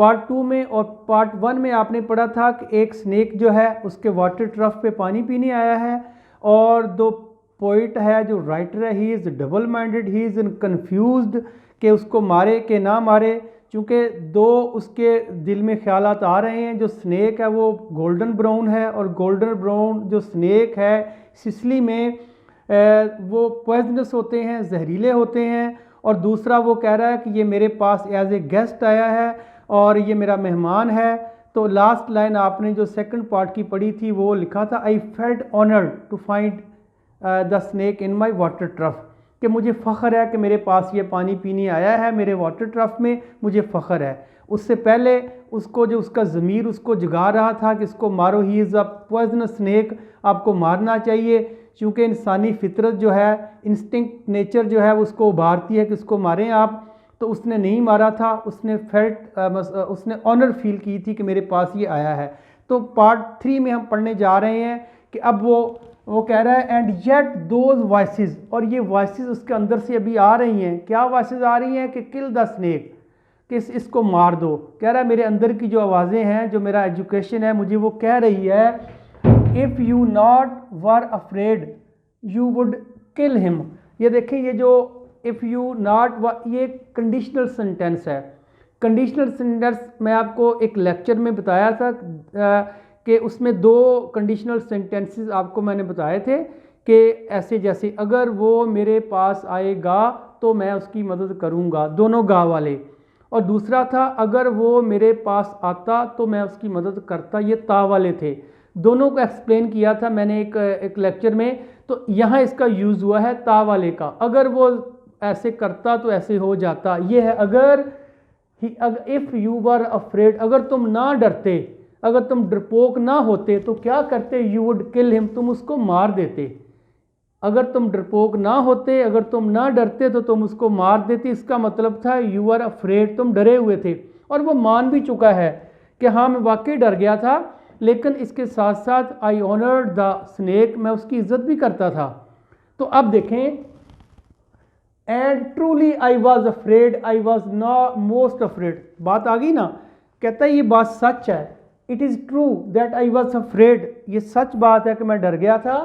Part 2 में और part 1 में आपने पढ़ा था कि एक स्नेक जो है उसके वाटर ट्रफ पे पानी पीने आया है, और दो पोइट है जो राइटर है, he is double minded, he is confused कि उसको मारे कि ना मारे, चूँकि दो उसके दिल में ख्यालात आ रहे हैं। जो स्नेक है वो गोल्डन ब्राउन है, और गोल्डन ब्राउन जो स्नेक है सिसली में वो पॉइजनस होते हैं, जहरीले होते हैं। और दूसरा वो कह रहा है कि ये मेरे पास एज ए गेस्ट आया है और ये मेरा मेहमान है। तो लास्ट लाइन आपने जो सेकंड पार्ट की पढ़ी थी वो लिखा था, I felt honoured to find the snake in my water trough, कि मुझे फ़ख्र है कि मेरे पास ये पानी पीने आया है, मेरे वाटर ट्रफ में मुझे फ़ख्र है। उससे पहले उसको जो उसका ज़मीर उसको जगा रहा था कि इसको मारो, he is a poisonous snake, आपको मारना चाहिए, क्योंकि इंसानी फितरत जो है, इंस्टिंक्ट नेचर जो है उसको उभारती है कि उसको मारें आप। तो उसने नहीं मारा था, उसने ऑनर फील की थी कि मेरे पास ये आया है। तो पार्ट 3 में हम पढ़ने जा रहे हैं कि अब वो कह रहा है, एंड येट दोज वॉइसेस, और ये वॉइसेस उसके अंदर से अभी आ रही हैं। क्या वॉइसेस आ रही हैं? कि किल द स्नेक, कि इसको मार दो। कह रहा है मेरे अंदर की जो आवाज़ें हैं, जो मेरा एजुकेशन है, मुझे वो कह रही है, if you not were afraid you would kill him. ये देखें, ये जो इफ़ यू नॉट, ये कंडीशनल सेंटेंस है। कंडीशनल सेंटेंस मैं आपको एक लेक्चर में बताया था कि उसमें दो कंडीशनल सेंटेंसेस आपको मैंने बताए थे कि ऐसे जैसे अगर वो मेरे पास आएगा तो मैं उसकी मदद करूंगा, दोनों गा वाले। और दूसरा था, अगर वो मेरे पास आता तो मैं उसकी मदद करता, ये ता वाले थे। दोनों को एक्सप्लेन किया था मैंने एक लेक्चर में। तो यहाँ इसका यूज़ हुआ है ता वाले का, अगर वो ऐसे करता तो ऐसे हो जाता। ये है अगर इफ़ यू वर अफ्रेड, अगर तुम ना डरते, अगर तुम डरपोक ना होते तो क्या करते? यू वुड किल हिम, तुम उसको मार देते। अगर तुम डरपोक ना होते, अगर तुम ना डरते तो तुम उसको मार देते। इसका मतलब था यू आर अफ्रेड, तुम डरे हुए थे। और वो मान भी चुका है कि हाँ मैं वाकई डर गया था, लेकिन इसके साथ साथ आई ऑनर्ड द स्नेक, मैं उसकी इज्जत भी करता था। तो अब देखें, and truly I was afraid, I was not most afraid. बात आ गई ना, कहता है ये बात सच है, it is true that I was afraid, ये सच बात है कि मैं डर गया था।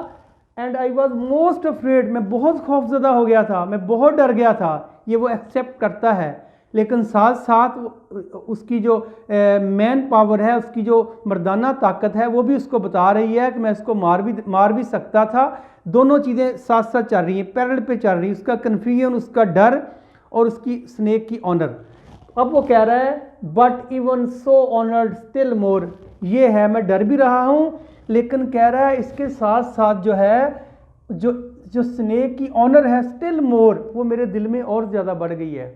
And I was most afraid, मैं बहुत खौफजदा हो गया था, मैं बहुत डर गया था। ये वो एक्सेप्ट करता है, लेकिन साथ साथ उसकी जो मैन पावर है, उसकी जो मर्दाना ताकत है, वो भी उसको बता रही है कि मैं इसको मार भी सकता था। दोनों चीज़ें साथ साथ चल रही हैं, पैरेलल पे चल रही है, उसका कन्फ्यूजन, उसका डर, और उसकी स्नेक की ऑनर। अब वो कह रहा है, but even so honoured still more, ये है मैं डर भी रहा हूँ, लेकिन कह रहा है इसके साथ साथ जो है जो स्नेक की ऑनर है स्टिल मोर, वो मेरे दिल में और ज़्यादा बढ़ गई है।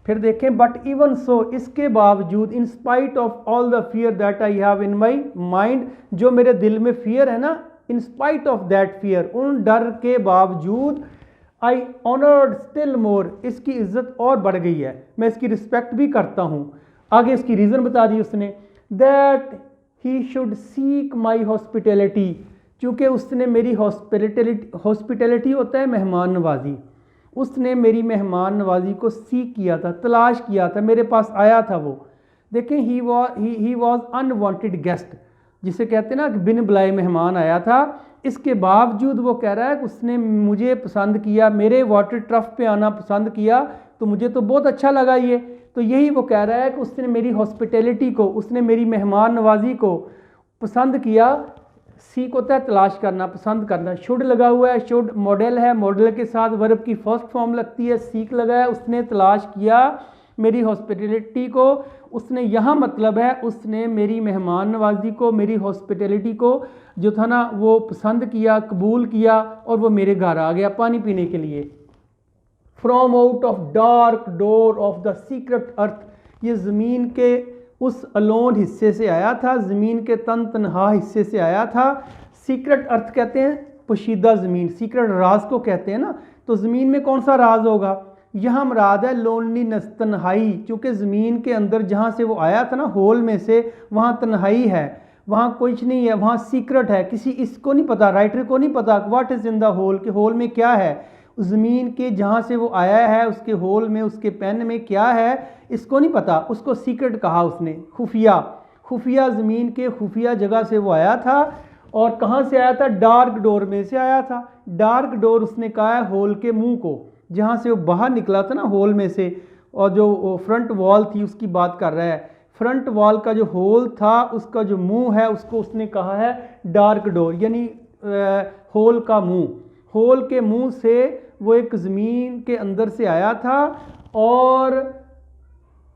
फिर देखें, बट इवन सो, इसके बावजूद, in spite of all the fear that I have in my mind, जो मेरे दिल में फियर है ना, in spite of that fear, उन डर के बावजूद, आई ऑनर्ड स्टिल मोर, इसकी इज्जत और बढ़ गई है, मैं इसकी रिस्पेक्ट भी करता हूँ। आगे इसकी रीज़न बता दी उसने, that he should seek my hospitality, चूँकि उसने मेरी हॉस्पिटैलिटी होता है मेहमान नवाजी, उसने मेरी मेहमान नवाजी को सीख किया था, तलाश किया था, मेरे पास आया था वो। देखें, ही वॉज अनवांटेड गेस्ट, जिसे कहते हैं ना कि बिन बुलाए मेहमान आया था। इसके बावजूद वो कह रहा है कि उसने मुझे पसंद किया, मेरे वाटर ट्रफ पे आना पसंद किया, तो मुझे तो बहुत अच्छा लगा ये। तो यही वो कह रहा है कि उसने मेरी हॉस्पिटैलिटी को, उसने मेरी मेहमान नवाजी को पसंद किया। सीख होता है तलाश करना, पसंद करना। शुड लगा हुआ है, शुड मॉडल है, मॉडल के साथ वर्ब की फर्स्ट फॉर्म लगती है, सीख लगा है, उसने तलाश किया मेरी हॉस्पिटैलिटी को। उसने यहाँ मतलब है उसने मेरी मेहमान नवाजी को, मेरी हॉस्पिटैलिटी को जो था ना वो पसंद किया, कबूल किया, और वो मेरे घर आ गया पानी पीने के लिए। From out of dark door of the secret earth, ये ज़मीन के उस अलोन हिस्से से आया था, ज़मीन के तनहा हिस्से से आया था। सीक्रेट अर्थ कहते हैं पोशीदा ज़मीन, सीक्रेट राज को कहते हैं ना। तो ज़मीन में कौन सा राज होगा? यहाँ मुराद है लोनलीनेस, तन्हाई, क्योंकि ज़मीन के अंदर जहाँ से वो आया था ना, होल में से, वहाँ तन्हाई है, वहाँ कुछ नहीं है, वहाँ सीक्रेट है, किसी इसको नहीं पता, राइटर को नहीं पता what is in the hole, कि होल में क्या है। ज़मीन के जहाँ से वो आया है उसके होल में, उसके पेन में क्या है इसको नहीं पता, उसको सीक्रेट कहा उसने, खुफिया ज़मीन के खुफिया जगह से वो आया था। और कहाँ से आया था? डार्क डोर में से आया था। डार्क डोर उसने कहा है होल के मुंह को, जहाँ से वो बाहर निकला था ना होल में से, और जो फ्रंट वॉल थी उसकी बात कर रहा है। फ्रंट वॉल का जो होल था उसका जो मुंह है उसको उसने कहा है डार्क डोर, यानी होल का मुंह। होल के मुंह से वो एक ज़मीन के अंदर से आया था और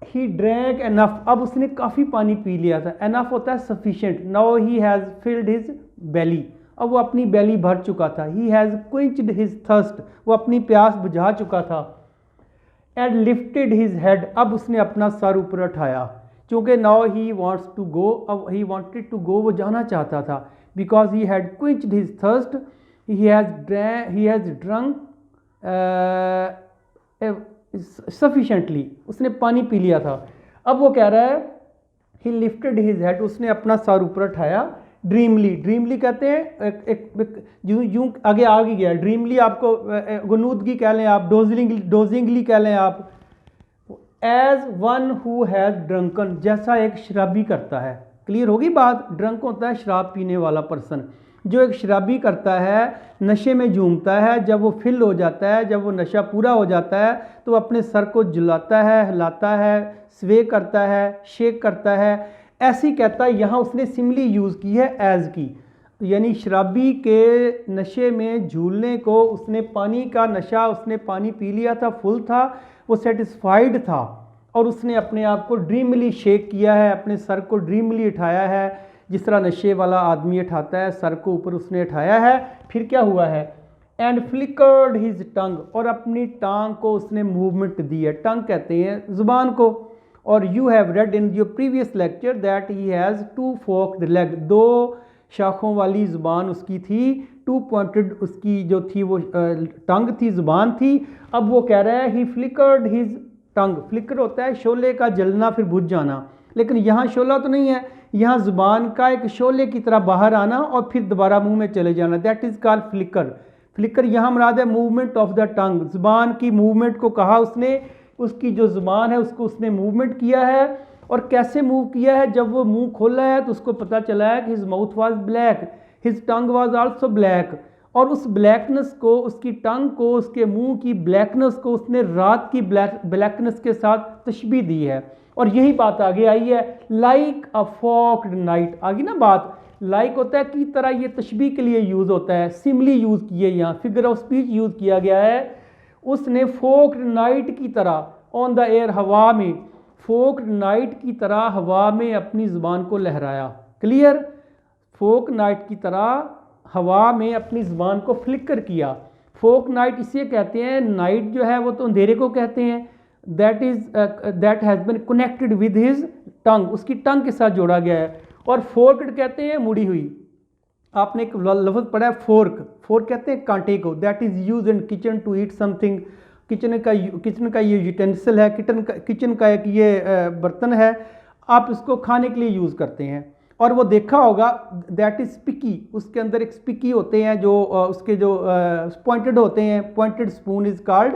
ही ड्रैंक एनफ, अब उसने काफ़ी पानी पी लिया था। एनफ होता है sufficient. Now he has filled his belly, अब वो अपनी बेली भर चुका था। He has quenched his thirst, वो अपनी प्यास बुझा चुका था। एंड लिफ्टेड हिज हेड, अब उसने अपना सर ऊपर उठाया, क्योंकि now he wants to go, अब ही वांटेड टू गो, वो जाना चाहता था। Because he had quenched his thirst, he has drunk sufficiently, उसने पानी पी लिया था। अब वो कह रहा है ही लिफ्टेड हिज हेड, उसने अपना सर ऊपर उठाया। ड्रीमली कहते हैं एक यूं आगे आ गया। ड्रीमली आपको गुनूदगी कह लें आप, डोजिंगली कह लें आप। As one who has drunken, जैसा एक शराबी करता है। क्लियर होगी बात? ड्रंक होता है शराब पीने वाला पर्सन। जो एक शराबी करता है, नशे में झूमता है, जब वो फिल हो जाता है, जब वो नशा पूरा हो जाता है तो अपने सर को झुलाता है, हिलाता है, स्वे करता है, शेक करता है, ऐसी कहता है। यहाँ उसने सिमली यूज़ की है एज की, यानी शराबी के नशे में झूलने को, उसने पानी का नशा, उसने पानी पी लिया था, फुल था, वो सेटिस्फाइड था और उसने अपने आप को ड्रीमली शेक किया है, अपने सर को ड्रीमली उठाया है, जिस तरह नशे वाला आदमी उठाता है सर को ऊपर, उसने उठाया है। फिर क्या हुआ है? एंड फ्लिकर्ड हिज टंग, और अपनी टांग को उसने मूवमेंट दी है। टंग कहते हैं ज़ुबान को। और you have read in your previous lecture that he has two forked leg, दो शाखों वाली ज़ुबान उसकी थी, टू पॉइंटेड उसकी जो थी वो टंग थी, ज़ुबान थी। अब वो कह रहा है ही फ्लिकर्ड हिज टंग। फ्लिकर होता है शोले का जलना फिर बुझ जाना, लेकिन यहाँ शोला तो नहीं है, यहाँ ज़ुबान का एक शोले की तरह बाहर आना और फिर दोबारा मुंह में चले जाना, that is called flicker. Flicker यहाँ मुराद है मूवमेंट ऑफ द टंग, ज़ुबान की मूवमेंट को कहा उसने, उसकी जो ज़ुबान है उसको उसने मूवमेंट किया है। और कैसे मूव किया है? जब वो मुंह खोला है तो उसको पता चला है कि his mouth was black, his tongue was also black, और उस ब्लैकनेस को, उसकी टंग को, उसके मुंह की ब्लैकनेस को उसने रात की ब्लैकनेस के साथ तशबीह दी है। और यही बात आगे आई है, लाइक अ फॉक्ड नाइट, आगे ना बात। लाइक होता है की तरह, ये तशबीह के लिए यूज़ होता है, सिमली यूज़ की है, यहाँ फिगर ऑफ स्पीच यूज़ किया गया है। उसने फोक्ड नाइट की तरह, ऑन द एयर, हवा में, फोक्ड नाइट की तरह हवा में अपनी ज़ुबान को लहराया। क्लियर? फोक नाइट की तरह हवा में अपनी ज़ुबान को फ्लिकर किया। फोक नाइट इसे कहते हैं, नाइट जो है वो तो अंधेरे को कहते हैं, that has been connected with his टंग, उसकी टंग के साथ जोड़ा गया है। और फोर्कड कहते हैं मुड़ी हुई। आपने एक लफ्ज़ पढ़ा है फोर्क, फोर्क कहते हैं कांटे को, that is use in kitchen to eat something. Kitchen का ये यूटेंसिल है, किचन का एक ये बर्तन है, आप इसको खाने के लिए यूज़ करते हैं। और वो देखा होगा दैट इज़ स्पिकी, उसके अंदर एक स्पिकी होते हैं जो उसके जो पॉइंटेड होते हैं, pointed spoon is called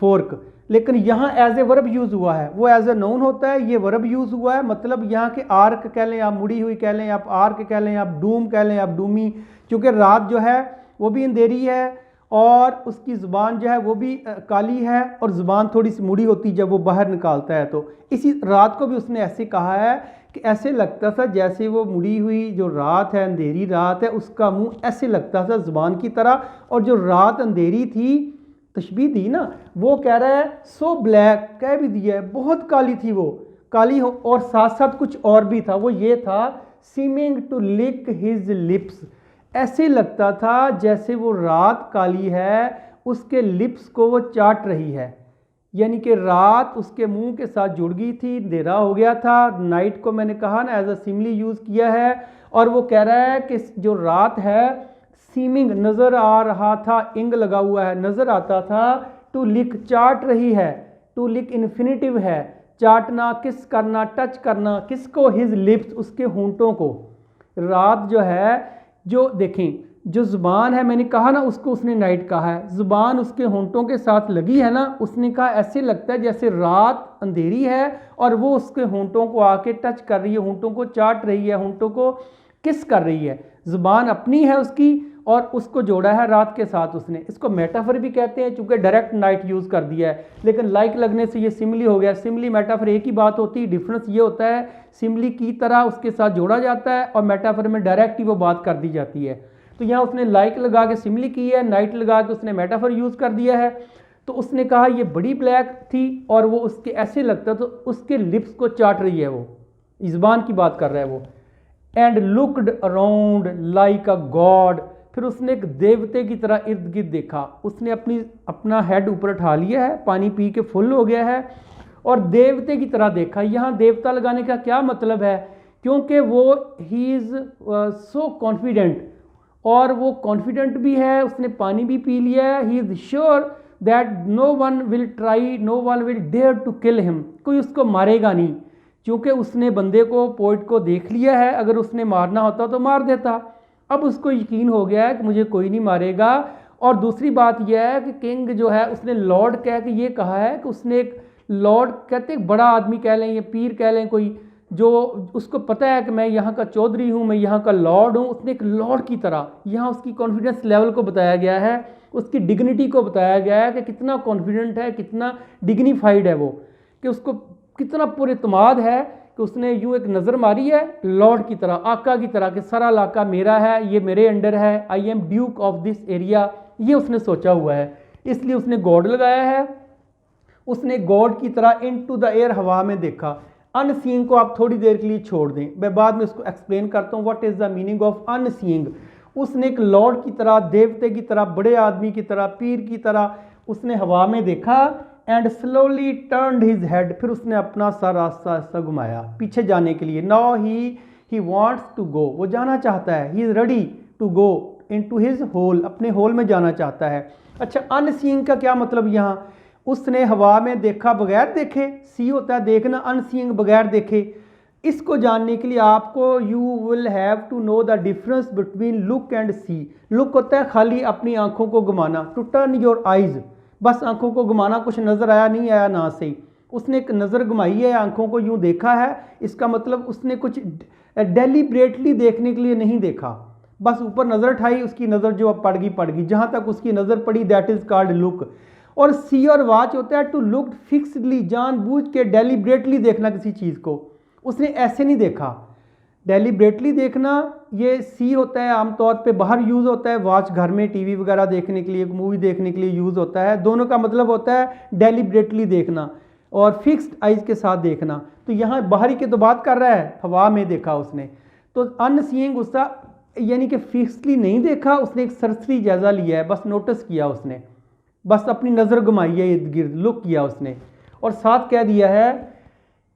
fork. लेकिन यहाँ एज ए वर्ब यूज़ हुआ है, वो एज ए नाउन होता है, ये वर्ब यूज़ हुआ है। मतलब यहाँ के आर्क कह लें आप, मुड़ी हुई कह लें आप, आर्क कह लें आप, डूम कह लें आप, डूमी, क्योंकि रात जो है वो भी अंधेरी है और उसकी ज़ुबान जो है वो भी काली है, और ज़ुबान थोड़ी सी मुड़ी होती है जब वो बाहर निकालता है। तो इसी रात को भी उसने ऐसे कहा है कि ऐसे लगता था जैसे वो मुड़ी हुई जो रात है, अंधेरी रात है, उसका मुंह ऐसे लगता था ज़ुबान की तरह। और जो रात अंधेरी थी, तशबीह दी ना, वो कह रहा है सो ब्लैक, कह भी दिया है बहुत काली थी वो, काली हो। और साथ साथ कुछ और भी था, वो ये था seeming to lick his lips, ऐसे लगता था जैसे वो रात काली है, उसके लिप्स को वो चाट रही है, यानी कि रात उसके मुंह के साथ जुड़ गई थी, अंधेरा हो गया था। नाइट को मैंने कहा ना एज अ सिमली यूज़ किया है। और वो कह रहा है कि जो रात है, सीमिंग नज़र आ रहा था, इंग लगा हुआ है, नज़र आता था, टू लिक चाट रही है, टू लिक इन्फिनिटिव है, चाटना, किस करना, टच करना, किसको? हिज लिप्स, उसके होंठों को। रात जो है, जो देखें जो ज़ुबान है, मैंने कहा ना उसको उसने नाइट कहा है, ज़ुबान उसके होंठों के साथ लगी है ना, उसने कहा ऐसे लगता है जैसे रात अंधेरी है और वो उसके होंठों को आके टच कर रही है, होंठों को चाट रही है, होंठों को किस कर रही है। ज़ुबान अपनी है उसकी और उसको जोड़ा है रात के साथ उसने। इसको मेटाफर भी कहते हैं चूँकि डायरेक्ट नाइट यूज़ कर दिया है, लेकिन लाइक लगने से ये सिमली हो गया। सिमली मेटाफर एक ही बात होती है, डिफरेंस ये होता है सिमली की तरह उसके साथ जोड़ा जाता है और मेटाफर में डायरेक्ट ही वो बात कर दी जाती है। तो यहाँ उसने लाइक लगा के सिमली की है, नाइट लगा के उसने मेटाफर यूज़ कर दिया है। तो उसने कहा ये बड़ी ब्लैक थी और वो उसके ऐसे लगता तो उसके लिप्स को चाट रही है, वो ज़ुबान की बात कर रहा है वो। And looked around like a God, फिर उसने एक देवते की तरह इर्द गिर्द देखा। उसने अपना हेड ऊपर उठा लिया है, पानी पी के फुल हो गया है और देवते की तरह देखा। यहाँ देवता लगाने का क्या मतलब है, क्योंकि वो ही इज़ सो कॉन्फिडेंट, और वो कॉन्फिडेंट भी है, उसने पानी भी पी लिया है। He is sure that no one will try, no one will dare to kill him, कोई उसको मारेगा नहीं, क्योंकि उसने बंदे को, पोइट को देख लिया है। अगर उसने मारना होता तो मार देता, अब उसको यकीन हो गया है कि मुझे कोई नहीं मारेगा। और दूसरी बात यह है कि किंग जो है उसने लॉर्ड कह के ये कहा है कि उसने एक लॉर्ड कहते एक बड़ा आदमी कह लें, ये पीर कह लें कोई, जो उसको पता है कि मैं यहाँ का चौधरी हूँ, मैं यहाँ का लॉर्ड हूँ, उसने एक लॉर्ड की तरह यहाँ उसकी कॉन्फिडेंस लेवल को बताया गया है, उसकी डिग्निटी को बताया गया है कि कितना कॉन्फिडेंट है, कितना डिग्निफाइड है वो, कि उसको कितना पुरएतमाद है कि उसने यूँ एक नज़र मारी है लॉर्ड की तरह, आका की तरह कि सारा इलाका मेरा है, ये मेरे अंडर है, I am Duke of this area, ये उसने सोचा हुआ है। इसलिए उसने गॉड लगाया है। उसने गॉड की तरह इनटू द एयर, हवा में देखा। अनसीइंग को आप थोड़ी देर के लिए छोड़ दें, मैं बाद में उसको एक्सप्लेन करता हूँ what is the meaning of unseeing. उसने एक लॉर्ड की तरह, देवते की तरह, बड़े आदमी की तरह, पीर की तरह उसने हवा में देखा। And slowly turned his head, फिर उसने अपना सर आस्ता आस्ता घुमाया पीछे जाने के लिए। Now he wants to go, वो जाना चाहता है, he is ready to go into his hole, अपने होल में जाना चाहता है। अच्छा, अनसीइंग का क्या मतलब यहाँ, उसने हवा में देखा बगैर देखे, सी होता है देखना, अनसीइंग बगैर देखे। इसको जानने के लिए आपको you will have to know the difference between look and see. Look होता है खाली अपनी आंखों को घुमाना, टू टर्न योर आइज, बस आंखों को घुमाना, कुछ नज़र आया नहीं आया ना सही। उसने एक नज़र घुमाई है, आंखों को यूँ देखा है, इसका मतलब उसने कुछ डेलिब्रेटली देखने के लिए नहीं देखा, बस ऊपर नज़र उठाई, उसकी नज़र जो अब पड़ गई, जहाँ तक उसकी नज़र पड़ी दैट इज़ कॉल्ड लुक। और सी और वाच होता है टू लुक फिक्सडली, जानबूझ के डेलिब्रेटली देखना किसी चीज़ को, उसने ऐसे नहीं देखा। डेलिब्रेटली देखना ये सी होता है, आमतौर पे बाहर यूज़ होता है, वॉच घर में टीवी वगैरह देखने के लिए, मूवी देखने के लिए यूज़ होता है। दोनों का मतलब होता है डेलिब्रेटली देखना और फिक्स्ड आइज के साथ देखना। तो यहाँ बाहरी की तो बात कर रहा है, हवा में देखा उसने। तो अनसीइंग उसका यानी कि फिक्सली नहीं देखा, उसने एक सरसरी जायज़ा लिया है, बस नोटिस किया उसने, बस अपनी नज़र घुमाई है इर्द गिर्द, लुक किया उसने। और साथ कह दिया है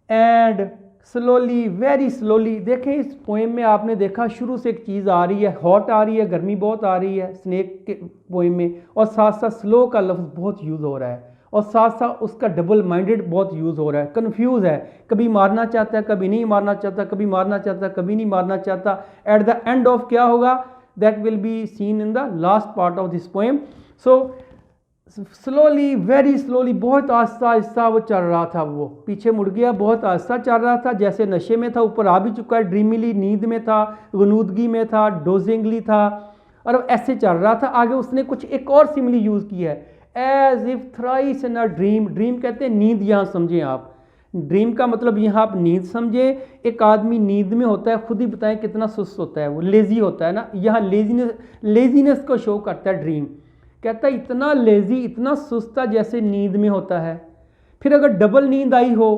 एंड स्लोली, वेरी स्लोली। देखें इस पोएम में आपने देखा शुरू से एक चीज़ आ रही है, हॉट आ रही है, गर्मी बहुत आ रही है स्नेक के पोएम में, और साथ साथ स्लो का लफ्ज़ बहुत यूज़ हो रहा है, और साथ साथ उसका डबल माइंडेड बहुत यूज़ हो रहा है, कन्फ्यूज़ है, कभी मारना चाहता है, कभी नहीं मारना चाहता, कभी मारना चाहता है, कभी नहीं मारना चाहता। एट द एंड ऑफ क्या होगा, that will be seen in the last part of this poem. So slowly, very slowly, बहुत आहिस्ता आहिस्ता वो चल रहा था, वो पीछे मुड़ गया, बहुत आहिस्ता चल रहा था, जैसे नशे में था, ऊपर आ भी चुका है, ड्रीमिली, नींद में था, गनूदगी में था, डोजिंगली था, और ऐसे चल रहा था। आगे उसने कुछ एक और सिमिली यूज़ की है, as if thrice in a dream. Dream कहते हैं नींद, यहाँ समझें आप, ड्रीम का मतलब यहाँ आप नींद समझें। एक आदमी नींद में होता है, खुद ही बताएं कितना सुस्त होता है, वो लेज़ी होता है ना, यहाँ लेजीनेस को शो करता है ड्रीम। कहता है इतना लेज़ी, इतना सुस्ता जैसे नींद में होता है। फिर अगर डबल नींद आई हो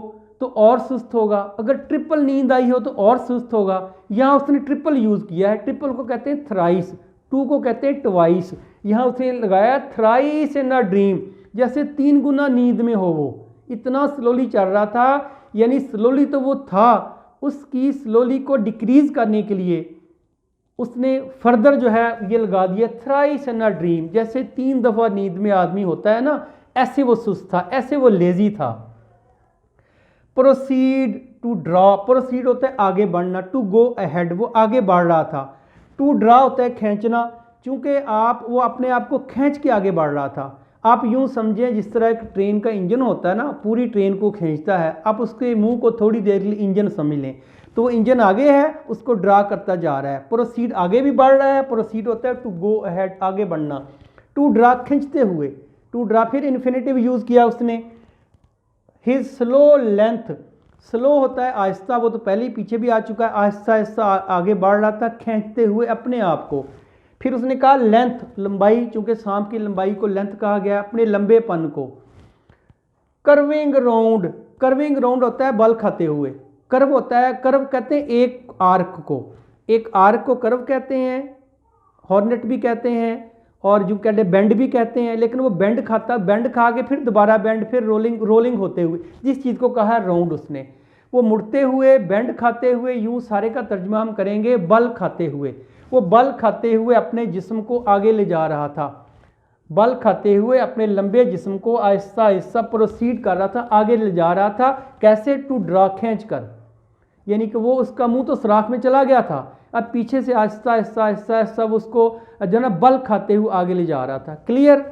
तो और सुस्त होगा, अगर ट्रिपल नींद आई हो तो और सुस्त होगा। यहाँ उसने ट्रिपल यूज़ किया है, ट्रिपल को कहते हैं थ्राइस, टू को कहते हैं ट्वाइस, यहाँ उसने लगाया थ्राइस इन अ ड्रीम, जैसे 3 गुना नींद में हो। वो इतना स्लोली चल रहा था, यानी स्लोली तो वो था, उसकी स्लोली को डिक्रीज करने के लिए उसने फर्दर जो है ये लगा दिया थ्राइस इन अ ड्रीम, जैसे 3 दफ़ा नींद में आदमी होता है ना, ऐसे वो सुस्त था, ऐसे वो लेजी था। प्रोसीड टू ड्रॉ, प्रोसीड होता है आगे बढ़ना, टू गो अहेड, वो आगे बढ़ रहा था। टू ड्रा होता है खींचना, चूँकि वो अपने आप को खींच के आगे बढ़ रहा था। आप यूँ समझें जिस तरह एक ट्रेन का इंजन होता है ना, पूरी ट्रेन को खींचता है, आप उसके मुंह को थोड़ी देर के लिए इंजन समझ लें, तो वो इंजन आगे है, उसको ड्रा करता जा रहा है। प्रोसीड आगे भी बढ़ रहा है, प्रोसीड होता है टू गो अहेड, आगे बढ़ना। टू ड्रा खींचते हुए, टू ड्रा, फिर इन्फिनेटिव यूज़ किया उसने। हिज स्लो लेंथ, स्लो होता है आहिस्ता, वो तो पहले ही पीछे भी आ चुका है, आहिस्ता आहिस्ता आगे बढ़ रहा था खींचते हुए अपने आप को। फिर उसने कहा लेंथ, लंबाई, चूंकि सांप की लंबाई को लेंथ कहा गया, अपने लंबेपन को। कर्विंग राउंड, कर्विंग राउंड होता है बल खाते हुए, कर्व होता है, कर्व कहते हैं एक आर्क को, एक आर्क को कर्व कहते हैं, हॉर्नेट भी कहते हैं, और जो कहते हैं बेंड भी कहते हैं, लेकिन वो बेंड खाता, बेंड खा के फिर दोबारा बेंड, फिर रोलिंग, रोलिंग होते हुए, जिस चीज़ को कहा राउंड उसने, वो मुड़ते हुए, बेंड खाते हुए, यूँ सारे का तर्जमा हम करेंगे बल खाते हुए। वो बल खाते हुए अपने जिस्म को आगे ले जा रहा था, बल खाते हुए अपने लंबे जिस्म को आहिस्ता आहिस्ता प्रोसीड कर रहा था, आगे ले जा रहा था। कैसे? टू ड्रा, खींच कर, यानी कि वो उसका मुंह तो सुराख में चला गया था, अब पीछे से आहिस्ता आहिस्ता आहिस्ता आहिस्ता वो उसको जो ना बल खाते हुए आगे ले जा रहा था। Clear?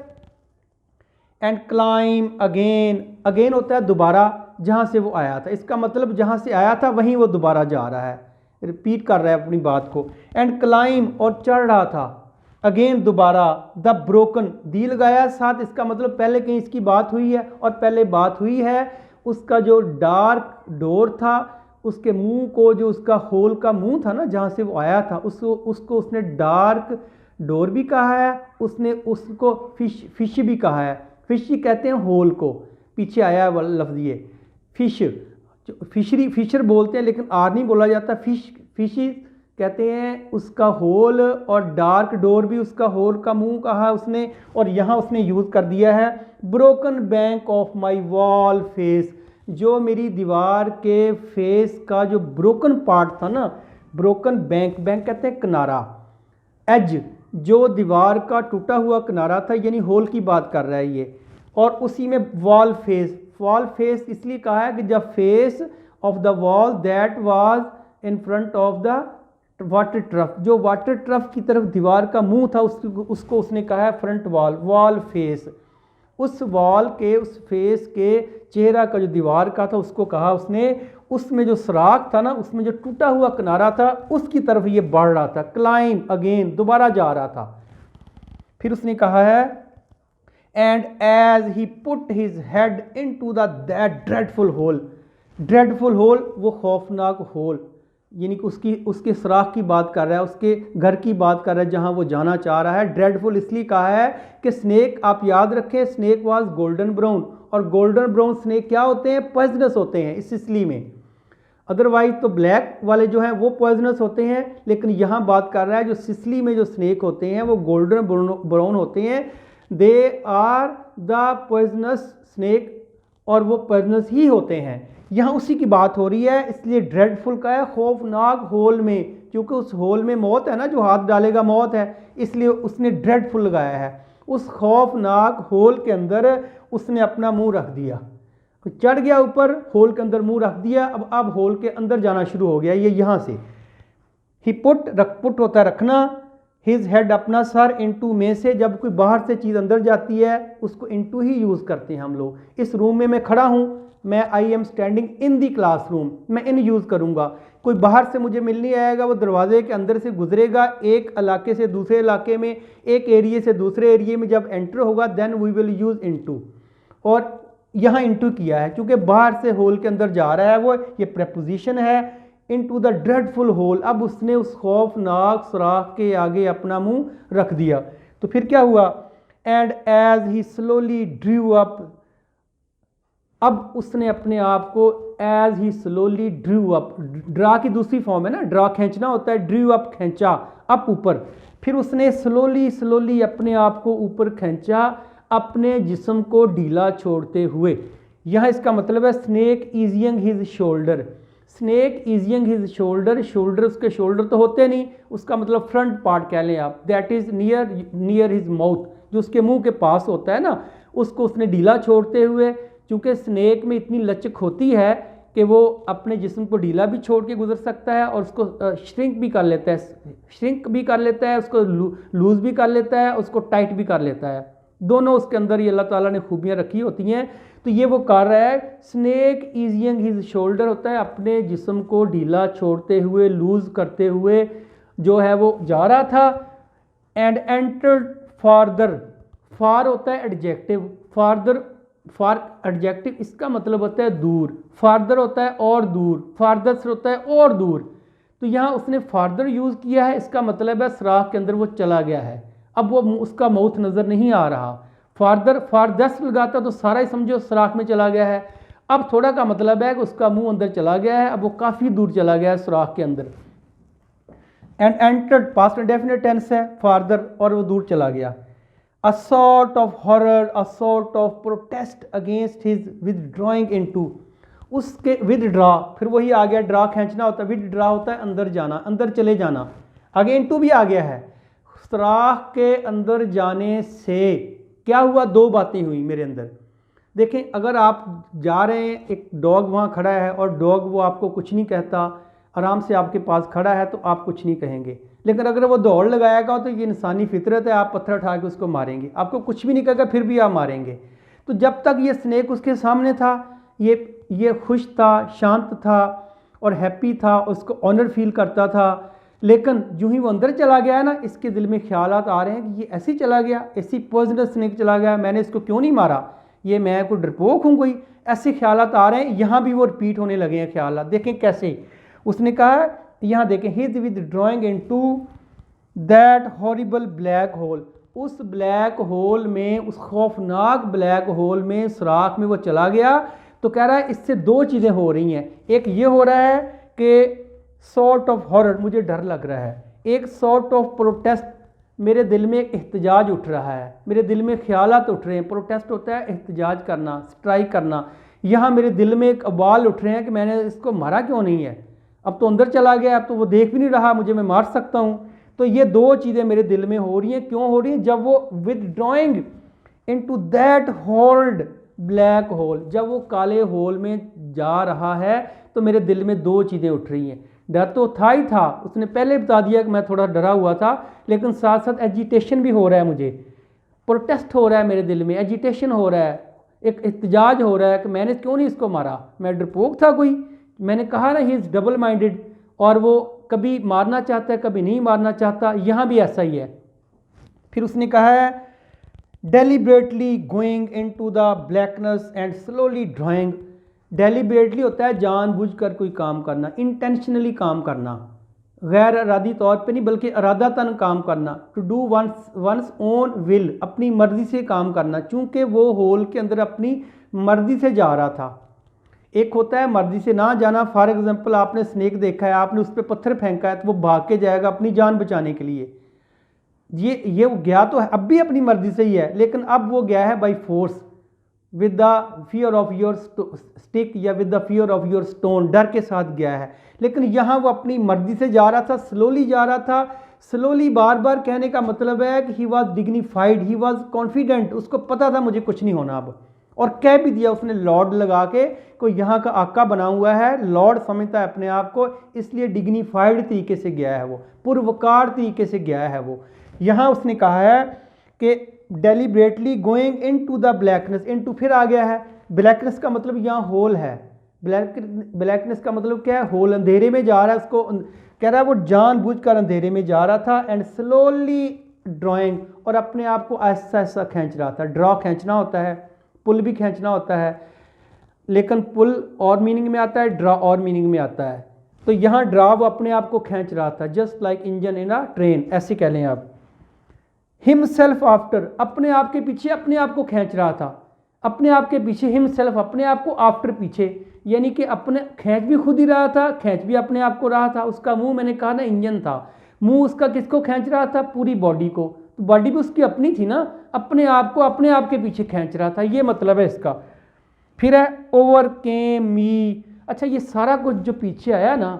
And climb again, again होता है दोबारा, जहाँ से वो आया था, इसका मतलब जहाँ से आया था वहीं वो दोबारा जा रहा है, रिपीट कर रहा है अपनी बात को। एंड क्लाइम, और चढ़ रहा था, अगेन दोबारा, द ब्रोकन, दी लगाया साथ, इसका मतलब पहले कहीं इसकी बात हुई है, और पहले बात हुई है उसका जो डार्क डोर था, उसके मुंह को, जो उसका होल का मुंह था ना जहाँ से वो आया था, उसको उसने डार्क डोर भी कहा है, उसने उसको फिश भी कहा है। फिश कहते हैं होल को, पीछे आया है लफ्ज़ ये फिश, फिशरी, फिशर बोलते हैं लेकिन आर नहीं बोला जाता, फिशी कहते हैं उसका होल, और डार्क डोर भी उसका होल का मुंह कहा उसने, और यहाँ उसने यूज़ कर दिया है broken bank of my wall face, जो मेरी दीवार के फेस का जो ब्रोकन पार्ट था ना, ब्रोकन बैंक, बैंक कहते हैं किनारा, एज, जो दीवार का टूटा हुआ किनारा था, यानी होल की बात कर रहा है ये, और उसी में वॉल फेस, वॉल फेस इसलिए कहा है कि जब face of the wall that was in front of the water trough, जो वाटर ट्रफ की तरफ दीवार का मुंह था, उसको उसने कहा है फ्रंट वॉल, वॉल फेस। उस वॉल के, उस फेस के चेहरा का जो दीवार का था उसको कहा उसने, उसमें जो सुराख था ना, उसमें जो टूटा हुआ किनारा था, उसकी तरफ ये बढ़ रहा था। क्लाइम अगेन, दोबारा जा रहा था। फिर उसने कहा है and as he put his head into that dreadful hole, dreadful hole वो खौफनाक होल, यानी कि उसके सुराख की बात कर रहा है, उसके घर की बात कर रहा है जहाँ वो जाना चाह रहा है। ड्रेडफुल इसलिए कहा है कि स्नेक, आप याद रखें, स्नेक वाज गोल्डन ब्राउन, और गोल्डन ब्राउन स्नेक क्या होते हैं? पॉइजनस होते हैं इस सिसली में, अदरवाइज तो ब्लैक वाले जो हैं वो पॉइजनस होते हैं, लेकिन यहाँ बात कर रहा है जो सिसली में जो स्नेक होते हैं वो गोल्डन ब्राउन होते हैं, they are the poisonous snake, और वो पॉइजनस ही होते हैं। यहाँ उसी की बात हो रही है, इसलिए ड्रेडफुल का है खौफनाक होल में, क्योंकि उस होल में मौत है ना, जो हाथ डालेगा मौत है, इसलिए उसने ड्रेडफुल लगाया है। उस खौफनाक होल के अंदर उसने अपना मुंह रख दिया, चढ़ गया ऊपर, होल के अंदर मुंह रख दिया, अब होल के अंदर जाना शुरू हो गया ये यहाँ से। ही पुट होता है रखना, हिज हेड अपना सर, इनटू में से, जब कोई बाहर से चीज़ अंदर जाती है उसको इनटू ही यूज़ करते हैं हम लोग। इस रूम में मैं खड़ा हूँ, मैं I am standing in the classroom, मैं इन यूज़ करूँगा। कोई बाहर से मुझे मिलने आएगा, वो दरवाजे के अंदर से गुजरेगा, एक इलाके से दूसरे इलाके में, एक एरिए से दूसरे एरिए में जब एंटर होगा, then we will use into, और यहाँ इनटू किया है क्योंकि बाहर से होल के अंदर जा रहा है वो, ये प्रेपोजिशन है, इनटू द ड्रेडफुल होल। अब उसने उस खौफनाक सुराख के आगे अपना मुंह रख दिया। तो फिर क्या हुआ? And as he slowly drew up, अब उसने अपने आप को as he slowly drew up, draw की दूसरी फॉर्म है ना, ड्रा खींचना होता है, ड्रू अप खींचा, अप ऊपर, फिर उसने स्लोली स्लोली अपने आप को ऊपर खींचा, अपने जिस्म को ढीला छोड़ते हुए। यहाँ इसका मतलब है snake easing his shoulder, snake easing his shoulder, shoulder उसके शोल्डर तो होते नहीं, उसका मतलब फ्रंट पार्ट कह लें आप, that is near his mouth, जो उसके मुंह के पास होता है ना, उसको उसने ढीला छोड़ते हुए, क्योंकि स्नेक में इतनी लचक होती है कि वो अपने जिस्म को ढीला भी छोड़ के गुजर सकता है और उसको श्रिंक भी कर लेता है, उसको लूज़ भी कर लेता है, उसको टाइट भी कर लेता है। दोनों उसके अंदर ये अल्लाह ताला ने खूबियाँ रखी होती हैं। तो ये वो कर रहा है, स्नेक ईजिंग हिज शोल्डर होता है, अपने जिस्म को ढीला छोड़ते हुए, लूज़ करते हुए जो है वो जा रहा था। एंड एंटर्ड फार्दर, फार होता है एडजेक्टिव, फार एडजेक्टिव इसका मतलब होता है दूर, फार्दर होता है और दूर, फार्दर होता है और दूर। तो यहाँ उसने फार्दर यूज़ किया है, इसका मतलब है सुराख के अंदर वो चला गया है, अब वो उसका माउथ नज़र नहीं आ रहा। फारदस्ट लगाता तो सारा ही समझो सुराख में चला गया है। अब थोड़ा का मतलब है कि उसका मुंह अंदर चला गया है, अब वो काफ़ी दूर चला गया है सुराख के अंदर। And entered past indefinite tense है, फार्दर, और वो दूर चला गया। A sort of horror, a sort of protest against his withdrawing into, उसके withdraw, फिर वही आ गया, ड्रा खींचना होता है, withdraw होता है अंदर जाना, अंदर चले जाना, आगे into भी आ गया है। सुराख के अंदर जाने से क्या हुआ, दो बातें हुई मेरे अंदर। देखें, अगर आप जा रहे हैं, एक डॉग वहाँ खड़ा है और डॉग वो आपको कुछ नहीं कहता, आराम से आपके पास खड़ा है, तो आप कुछ नहीं कहेंगे। लेकिन अगर वो दौड़ लगाएगा तो ये इंसानी फितरत है, आप पत्थर उठा के उसको मारेंगे, आपको कुछ भी नहीं कहेगा, फिर भी आप मारेंगे। तो जब तक ये स्नेक उसके सामने था, ये खुश था, शांत था और हैप्पी था, उसको ऑनर फील करता था। लेकिन जो ही वो अंदर चला गया है ना, इसके दिल में ख्यालात आ रहे हैं कि ये ऐसे ही चला गया, ऐसी पॉइजनस स्नेक चला गया, मैंने इसको क्यों नहीं मारा, ये मैं कोई डरपोक हूँ कोई, ऐसे ख्यालात आ रहे हैं। यहाँ भी वो रिपीट होने लगे हैं ख्यालात। देखें कैसे उसने कहा, यहाँ देखें, his with drawing into that horrible black hole, उस ब्लैक होल में, उस खौफनाक ब्लैक होल में, सुराख में वो चला गया। तो कह रहा है इससे दो चीज़ें हो रही हैं, एक ये हो रहा है कि सॉर्ट ऑफ हॉरर, मुझे डर लग रहा है, एक सॉर्ट ऑफ प्रोटेस्ट, मेरे दिल में एक एहतजाज उठ रहा है, मेरे दिल में ख्यालात उठ रहे हैं। प्रोटेस्ट होता है एहतजाज करना, स्ट्राइक करना। यहाँ मेरे दिल में एक अबाल उठ रहे हैं कि मैंने इसको मारा क्यों नहीं है, अब तो अंदर चला गया, अब तो वो देख भी नहीं रहा मुझे, मैं मार सकता हूँ। तो ये दो चीज़ें मेरे दिल में हो रही हैं। क्यों हो रही हैं? जब वो withdrawing into that hold black hole, जब वो काले होल में जा रहा है, तो मेरे दिल में दो चीज़ें उठ रही हैं। डर तो था ही था, उसने पहले बता दिया कि मैं थोड़ा डरा हुआ था, लेकिन साथ साथ एजिटेशन भी हो रहा है, मुझे प्रोटेस्ट हो रहा है, मेरे दिल में एजिटेशन हो रहा है, एक एहतजाज हो रहा है कि मैंने क्यों नहीं इसको मारा, मैं डरपोक था कोई। मैंने कहा ना, ही इज़ डबल माइंडेड, और वो कभी मारना चाहता है, कभी नहीं मारना चाहता। यहाँ भी ऐसा ही है। फिर उसने कहा है, deliberately going into the blackness and slowly drawing. Deliberately होता है जानबूझकर कोई काम करना, इंटेंशनली काम करना, गैर इरादी तौर पे नहीं बल्कि इरादतन काम करना। To do one's own will, अपनी मर्जी से काम करना। चूँकि वो होल के अंदर अपनी मर्जी से जा रहा था। एक होता है मर्जी से ना जाना, फॉर एग्जांपल आपने स्नेक देखा है, आपने उस पर पत्थर फेंका है, तो वो भाग के जाएगा अपनी जान बचाने के लिए। ये गया तो है, अब भी अपनी मर्जी से ही है, लेकिन अब वो गया है by force, with the fear of your stick या with the fear of your stone, डर के साथ गया है। लेकिन यहाँ वो अपनी मर्जी से जा रहा था, स्लोली जा रहा था। स्लोली बार बार कहने का मतलब है कि he was dignified, he was confident, उसको पता था मुझे कुछ नहीं होना अब, और कह भी दिया उसने लॉर्ड लगा के, कोई यहाँ का आका बना हुआ है, लॉर्ड समझता है अपने आप को, इसलिए डिग्निफाइड तरीके से गया है, वो पुरवकार तरीके से गया है वो। यहाँ उसने कहा है कि deliberately going into the blackness, into फिर आ गया है, ब्लैकनेस का मतलब यहाँ होल है, ब्लैकनेस का मतलब क्या है, होल, अंधेरे में जा रहा है, उसको कह रहा है वो जानबूझकर अंधेरे में जा रहा था। एंड स्लोली ड्राइंग, और अपने आप को ऐसा ऐसा खींच रहा था। ड्रॉ खींचना होता है, पुल भी खींचना होता है, लेकिन पुल और मीनिंग में आता है, ड्रा और मीनिंग में आता है। तो यहाँ ड्रा वो अपने आप को खींच रहा था, जस्ट लाइक इंजन इन अ ट्रेन, ऐसे कह लें आप। हिमसेल्फ आफ्टर, अपने आप के पीछे अपने आप को खींच रहा था, अपने आप के पीछे, हिमसेल्फ अपने आप को, आफ्टर पीछे, यानी कि अपने खींच भी खुद ही रहा था, खींच भी अपने आप को रहा था। उसका मुंह, मैंने कहा ना इंजन था, मुंह उसका किसको खींच रहा था, पूरी बॉडी को, तो बॉडी भी उसकी अपनी थी ना, अपने आप को अपने आप के पीछे खींच रहा था, ये मतलब है इसका। फिर है ओवर केम मी, अच्छा ये सारा कुछ जो पीछे आया ना,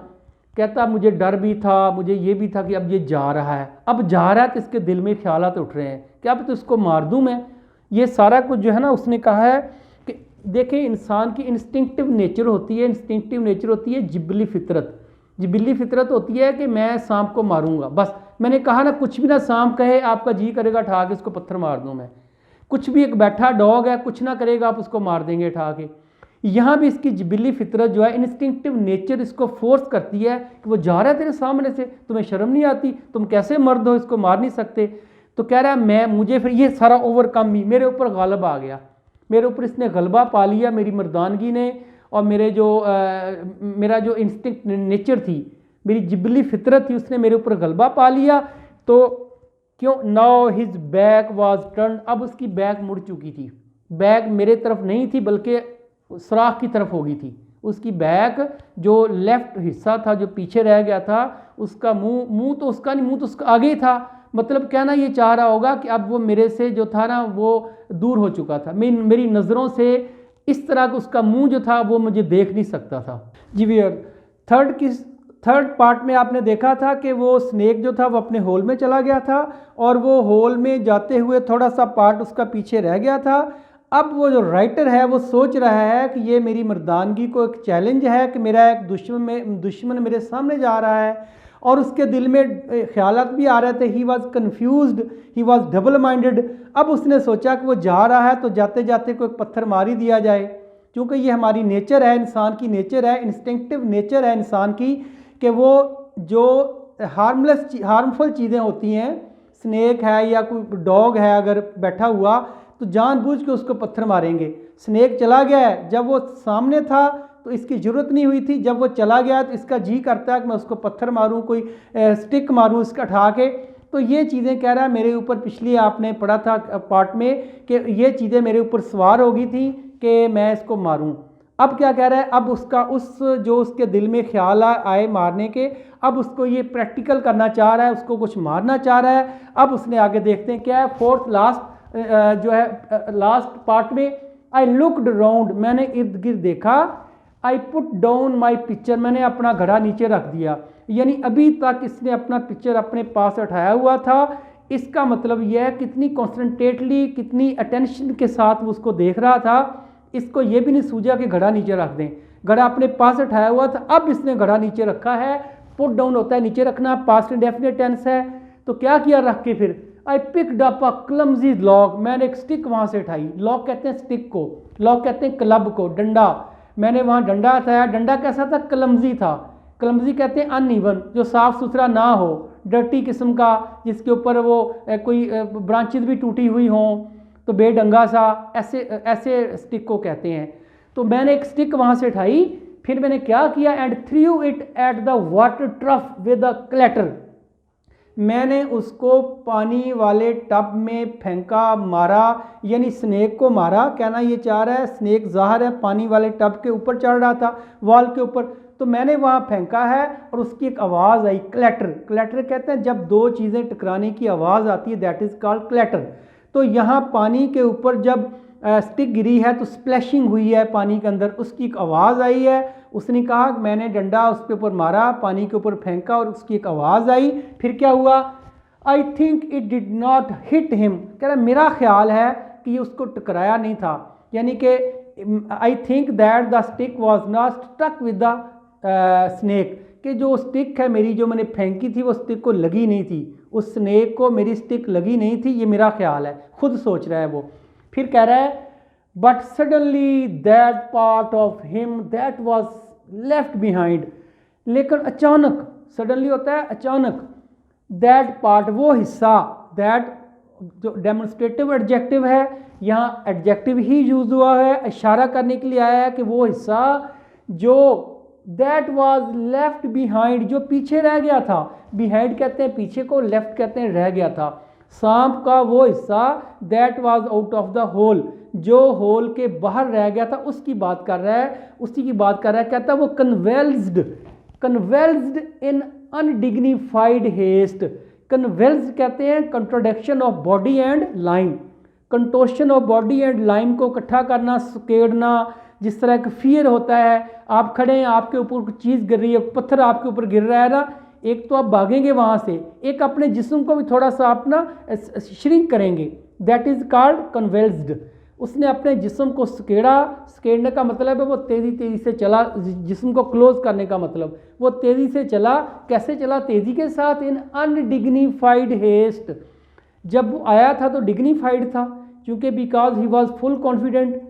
कहता मुझे डर भी था, मुझे ये भी था कि अब ये जा रहा है, अब जा रहा है, तो इसके दिल में ख्यालात उठ रहे हैं कि अब तो इसको मार दूं मैं। ये सारा कुछ जो है ना, उसने कहा है कि देखें इंसान की इंस्टिंक्टिव नेचर होती है, इंस्टिंक्टिव नेचर होती है जिबली फितरत। जिबली फितरत होती है कि मैं सांप को मारूंगा, बस मैंने कहा ना, कुछ भी ना सांप कहे आपका जी करेगा उठा के उसको पत्थर मार दूं मैं। कुछ भी, एक बैठा डॉग है कुछ ना करेगा आप उसको मार देंगे उठा के। यहाँ भी इसकी जिबली फितरत जो है, इंस्टिंक्टिव नेचर इसको फोर्स करती है कि वो जा रहा है तेरे सामने से, तुम्हें शर्म नहीं आती, तुम कैसे मर्द हो, इसको मार नहीं सकते। तो कह रहा है मुझे फिर ये सारा ओवरकम ही मेरे ऊपर गालिब आ गया, मेरे ऊपर इसने गलबा पा लिया, मेरी मर्दानगी ने, और मेरा जो इंस्टिंक्ट नेचर थी, मेरी जिबली फितरत थी, उसने मेरे ऊपर गलबा पा लिया। तो क्यों, now his back was turn, अब उसकी बैक मुड़ चुकी थी, बैक मेरे तरफ नहीं थी बल्कि सुराख की तरफ हो गई थी। उसकी बैक जो लेफ्ट हिस्सा था जो पीछे रह गया था, उसका मुंह तो उसका नहीं, मुंह तो उसका आगे ही था। मतलब कहना ये चाह रहा होगा कि अब वो मेरे से जो था ना वो दूर हो चुका था, मेरी नज़रों से इस तरह का उसका मुंह जो था वो मुझे देख नहीं सकता था। जी वियर, थर्ड पार्ट में आपने देखा था कि वो स्नेक जो था वो अपने होल में चला गया था, और वो होल में जाते हुए थोड़ा सा पार्ट उसका पीछे रह गया था। अब वो जो राइटर है वो सोच रहा है कि ये मेरी मर्दानगी को एक चैलेंज है कि मेरा एक दुश्मन मेरे सामने जा रहा है, और उसके दिल में ख्यालात भी आ रहे थे। He was confused, he was double minded. अब उसने सोचा कि वो जा रहा है तो जाते जाते कोई पत्थर मार ही दिया जाए, क्योंकि ये हमारी नेचर है, इंसान की नेचर है, इंस्टिंक्टिव नेचर है इंसान की, कि वो जो हार्मफुल चीज़ें होती हैं, स्नेक है या कोई डॉग है अगर बैठा हुआ, तो जानबूझ के उसको पत्थर मारेंगे। स्नेक चला गया है, जब वो सामने था तो इसकी ज़रूरत नहीं हुई थी, जब वो चला गया तो इसका जी करता है कि मैं उसको पत्थर मारूं, कोई स्टिक मारूं इसका उठा के। तो ये चीज़ें कह रहा है मेरे ऊपर, पिछली आपने पढ़ा था पार्ट में कि ये चीज़ें मेरे ऊपर सवार हो गई थी कि मैं इसको मारूं। अब क्या कह रहा है, अब जो उसके दिल में ख्याल आए मारने के, अब उसको ये प्रैक्टिकल करना चाह रहा है, उसको कुछ मारना चाह रहा है। अब उसने आगे देखते हैं क्या है, फोर्थ लास्ट पार्ट में, आई लुकड राउंड, मैंने इर्द गिर्द देखा, I put down my picture, मैंने अपना घड़ा नीचे रख दिया। यानी अभी तक इसने अपना पिक्चर अपने पास उठाया हुआ था। इसका मतलब यह है कितनी कॉन्सेंट्रेटली, कितनी अटेंशन के साथ वो उसको देख रहा था। इसको ये भी नहीं सूझा कि घड़ा नीचे रख दें, घड़ा अपने पास उठाया हुआ था, अब इसने घड़ा नीचे रखा है। पुट डाउन होता है नीचे रखना, पास्ट इंडेफिनिट टेंस है। तो क्या किया रख के, फिर I picked up a clumsy log, मैंने एक स्टिक वहाँ से उठाई। लॉग कहते हैं स्टिक को, लॉग कहते हैं क्लब को, डंडा। मैंने वहाँ डंडा उठाया, डंडा कैसा था, क्लमजी था। क्लमजी कहते हैं अनइवन, जो साफ़ सुथरा ना हो, डर्टी किस्म का, जिसके ऊपर वो कोई ब्रांचेज भी टूटी हुई हों, तो बेढंगा सा, ऐसे स्टिक को कहते हैं। तो मैंने एक स्टिक वहाँ से उठाई, फिर मैंने क्या किया, and through it at the water trough with a clatter, मैंने उसको पानी वाले टब में फेंका, मारा, यानी स्नेक को मारा। कहना ये चाह रहा है, स्नेक ज़ाहिर है पानी वाले टब के ऊपर चढ़ रहा था, वॉल के ऊपर, तो मैंने वहाँ फेंका है और उसकी एक आवाज़ आई, क्लैटर। क्लैटर कहते हैं जब दो चीज़ें टकराने की आवाज़ आती है, दैट इज़ कॉल्ड क्लैटर। तो यहाँ पानी के ऊपर जब स्टिक गिरी है तो स्प्लैशिंग हुई है पानी के अंदर, उसकी एक आवाज़ आई है। उसने कहा मैंने डंडा उसके ऊपर मारा, पानी के ऊपर फेंका और उसकी एक आवाज़ आई। फिर क्या हुआ, I think it did not hit him, कह रहा मेरा ख्याल है कि ये उसको टकराया नहीं था, यानी कि I think that the stick was not stuck with the snake, कि जो स्टिक है मेरी जो मैंने फेंकी थी वो स्टिक को लगी नहीं थी, उस स्नेक को मेरी स्टिक लगी नहीं थी, ये मेरा ख्याल है, खुद सोच रहा है वो। फिर कह रहा है but suddenly that part of him that was left behind, लेकिन अचानक, सडनली होता है अचानक, दैट पार्ट वो हिस्सा, दैट जो डेमोन्स्ट्रेटिव एडजेक्टिव है, यहाँ एडजेक्टिव ही यूज हुआ है, इशारा करने के लिए आया है कि वो हिस्सा जो दैट वाज लेफ्ट बिहाइंड, जो पीछे रह गया था। बिहाइंड कहते हैं पीछे को, लेफ्ट कहते हैं रह गया था। सांप का वो हिस्सा that was out of the hole, जो होल के बाहर रह गया था, उसकी बात कर रहा है, उसी की बात कर रहा है। कहता है वो कन्वेल्स्ड इन अनडिग्निफाइड हेस्ट। कन्वेल्स्ड कहते हैं contortion of body and limb, contortion of body and limb को इकट्ठा करना, सुकेड़ना। जिस तरह का फियर होता है, आप खड़े हैं, आपके ऊपर कुछ चीज़ गिर रही है, पत्थर आपके ऊपर गिर रहा है ना, एक तो आप भागेंगे वहाँ से, एक अपने जिस्म को भी थोड़ा सा अपना श्रिंक करेंगे, दैट इज़ कॉल्ड कन्वेल्स्ड। उसने अपने जिस्म को स्केड़ने का मतलब है वो तेज़ी से चला, जिस्म को क्लोज करने का मतलब वो तेज़ी से चला। कैसे चला? तेज़ी के साथ, इन अनडिग्निफाइड हेस्ट। जब वो आया था तो डिग्निफाइड था, क्योंकि because he was full confident.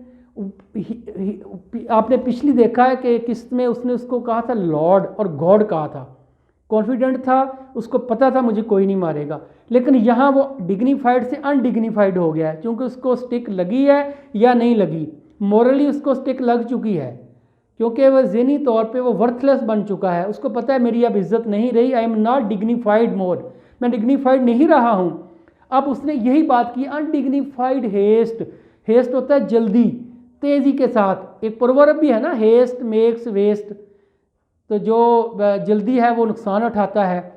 आपने पिछली देखा है कि किस्त में उसने उसको कहा था लॉर्ड और गॉड कहा था, कॉन्फिडेंट था, उसको पता था मुझे कोई नहीं मारेगा। लेकिन यहाँ वो डिग्निफाइड से अनडिग्निफाइड हो गया है, क्योंकि उसको स्टिक लगी है या नहीं लगी, मॉरली उसको स्टिक लग चुकी है, क्योंकि वह ज़हनी तौर पे वो वर्थलेस बन चुका है। उसको पता है मेरी अब इज्जत नहीं रही, आई एम नॉट डिग्निफाइड मोर, मैं डिग्निफाइड नहीं रहा हूँ। अब उसने यही बात की, अनडिग्निफाइड हेस्ट। हेस्ट होता है जल्दी, तेज़ी के साथ। एक प्रोवर्ब भी है ना, हेस्ट मेक्स वेस्ट, तो जो जल्दी है वो नुकसान उठाता है।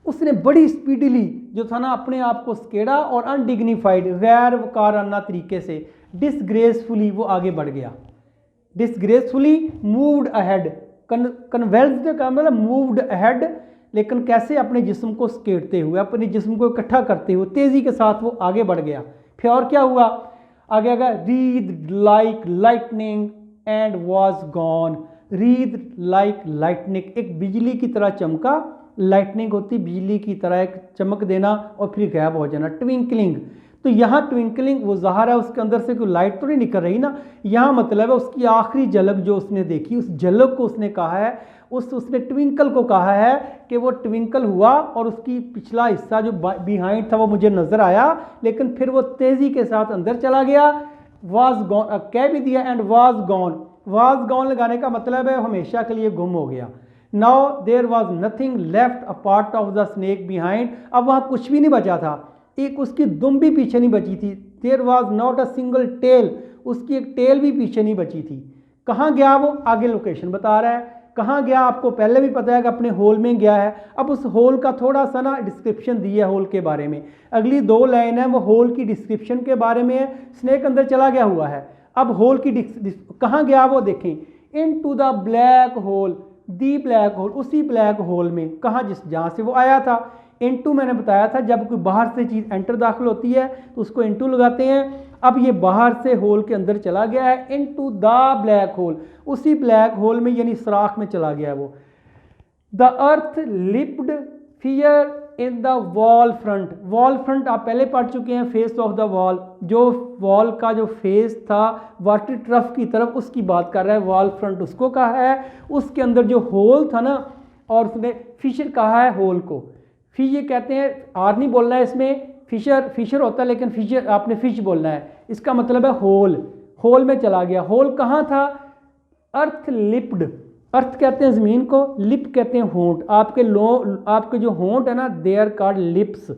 उसने बड़ी स्पीडली जो था ना अपने आप को स्केड़ा और अनडिग्निफाइड, गैर वकाराना तरीके से, डिसग्रेसफुली वो आगे बढ़ गया। डिसग्रेसफुली मूव्ड अहेड, कन्वेल्स्ड का मतलब मूव्ड अहेड, लेकिन कैसे? अपने जिस्म को स्केड़ते हुए, अपने जिस्म को इकट्ठा करते हुए तेज़ी के साथ वो आगे बढ़ गया। फिर और क्या हुआ? आगे आगे read like lightning and was gone. Read like lightning, एक बिजली की तरह चमका। लाइटनिंग होती बिजली की तरह एक चमक देना और फिर गायब हो जाना, ट्विंकलिंग। तो यहाँ ट्विंकलिंग वो ज़ाहिर है उसके अंदर से कोई लाइट तो नहीं निकल रही ना, यहाँ मतलब है उसकी आखिरी झलक जो उसने देखी, उस झलक को उसने कहा है, उसने ट्विंकल को कहा है कि वो ट्विंकल हुआ और उसकी पिछला हिस्सा जो बिहाइंड था वो मुझे नज़र आया, लेकिन फिर वो तेज़ी के साथ अंदर चला गया। वाज गॉन, कह भी दिया and was gone. Was gone लगाने का मतलब है हमेशा के लिए गुम हो गया। Now there was nothing left a part of the snake behind, अब वहाँ कुछ भी नहीं बचा था, एक उसकी दुम भी पीछे नहीं बची थी। There was not a single tail, उसकी एक टेल भी पीछे नहीं बची थी। कहाँ गया वो? आगे लोकेशन बता रहा है कहाँ गया। आपको पहले भी पता है कि अपने होल में गया है। अब उस होल का थोड़ा सा ना डिस्क्रिप्शन दिया है होल के बारे में, अगली 2 लाइन है वो होल की डिस्क्रिप्शन के बारे में है। स्नेक अंदर चला गया हुआ है, अब होल की कहाँ गया वो देखें, into the black hole, the black hole, उसी ब्लैक होल में, कहाँ जहाँ से वो आया था। इनटू मैंने बताया था जब कोई बाहर से चीज़ एंटर दाखिल होती है तो उसको इनटू लगाते हैं। अब ये बाहर से होल के अंदर चला गया है, इनटू द ब्लैक होल, उसी ब्लैक होल में यानी सुराख में चला गया वो। The earth lipped fear in the wall front. Wall front आप पहले पढ़ चुके हैं, फेस ऑफ द वॉल, जो वॉल का जो फेस था वाटर ट्रफ की तरफ, उसकी बात कर रहा है। वॉल फ्रंट उसको कहा है, उसके अंदर जो होल था ना, और उसने फिशर कहा है होल को। फिश ये कहते हैं, आर नहीं बोलना है इसमें, फिशर होता है लेकिन फिशर आपने फिश बोलना है। इसका मतलब है होल, होल में चला गया। होल कहाँ था? अर्थ लिप्ड, अर्थ कहते हैं ज़मीन को, लिप कहते हैं होंठ। आपके जो होंठ है ना, दे आर कॉल्ड लिप्स,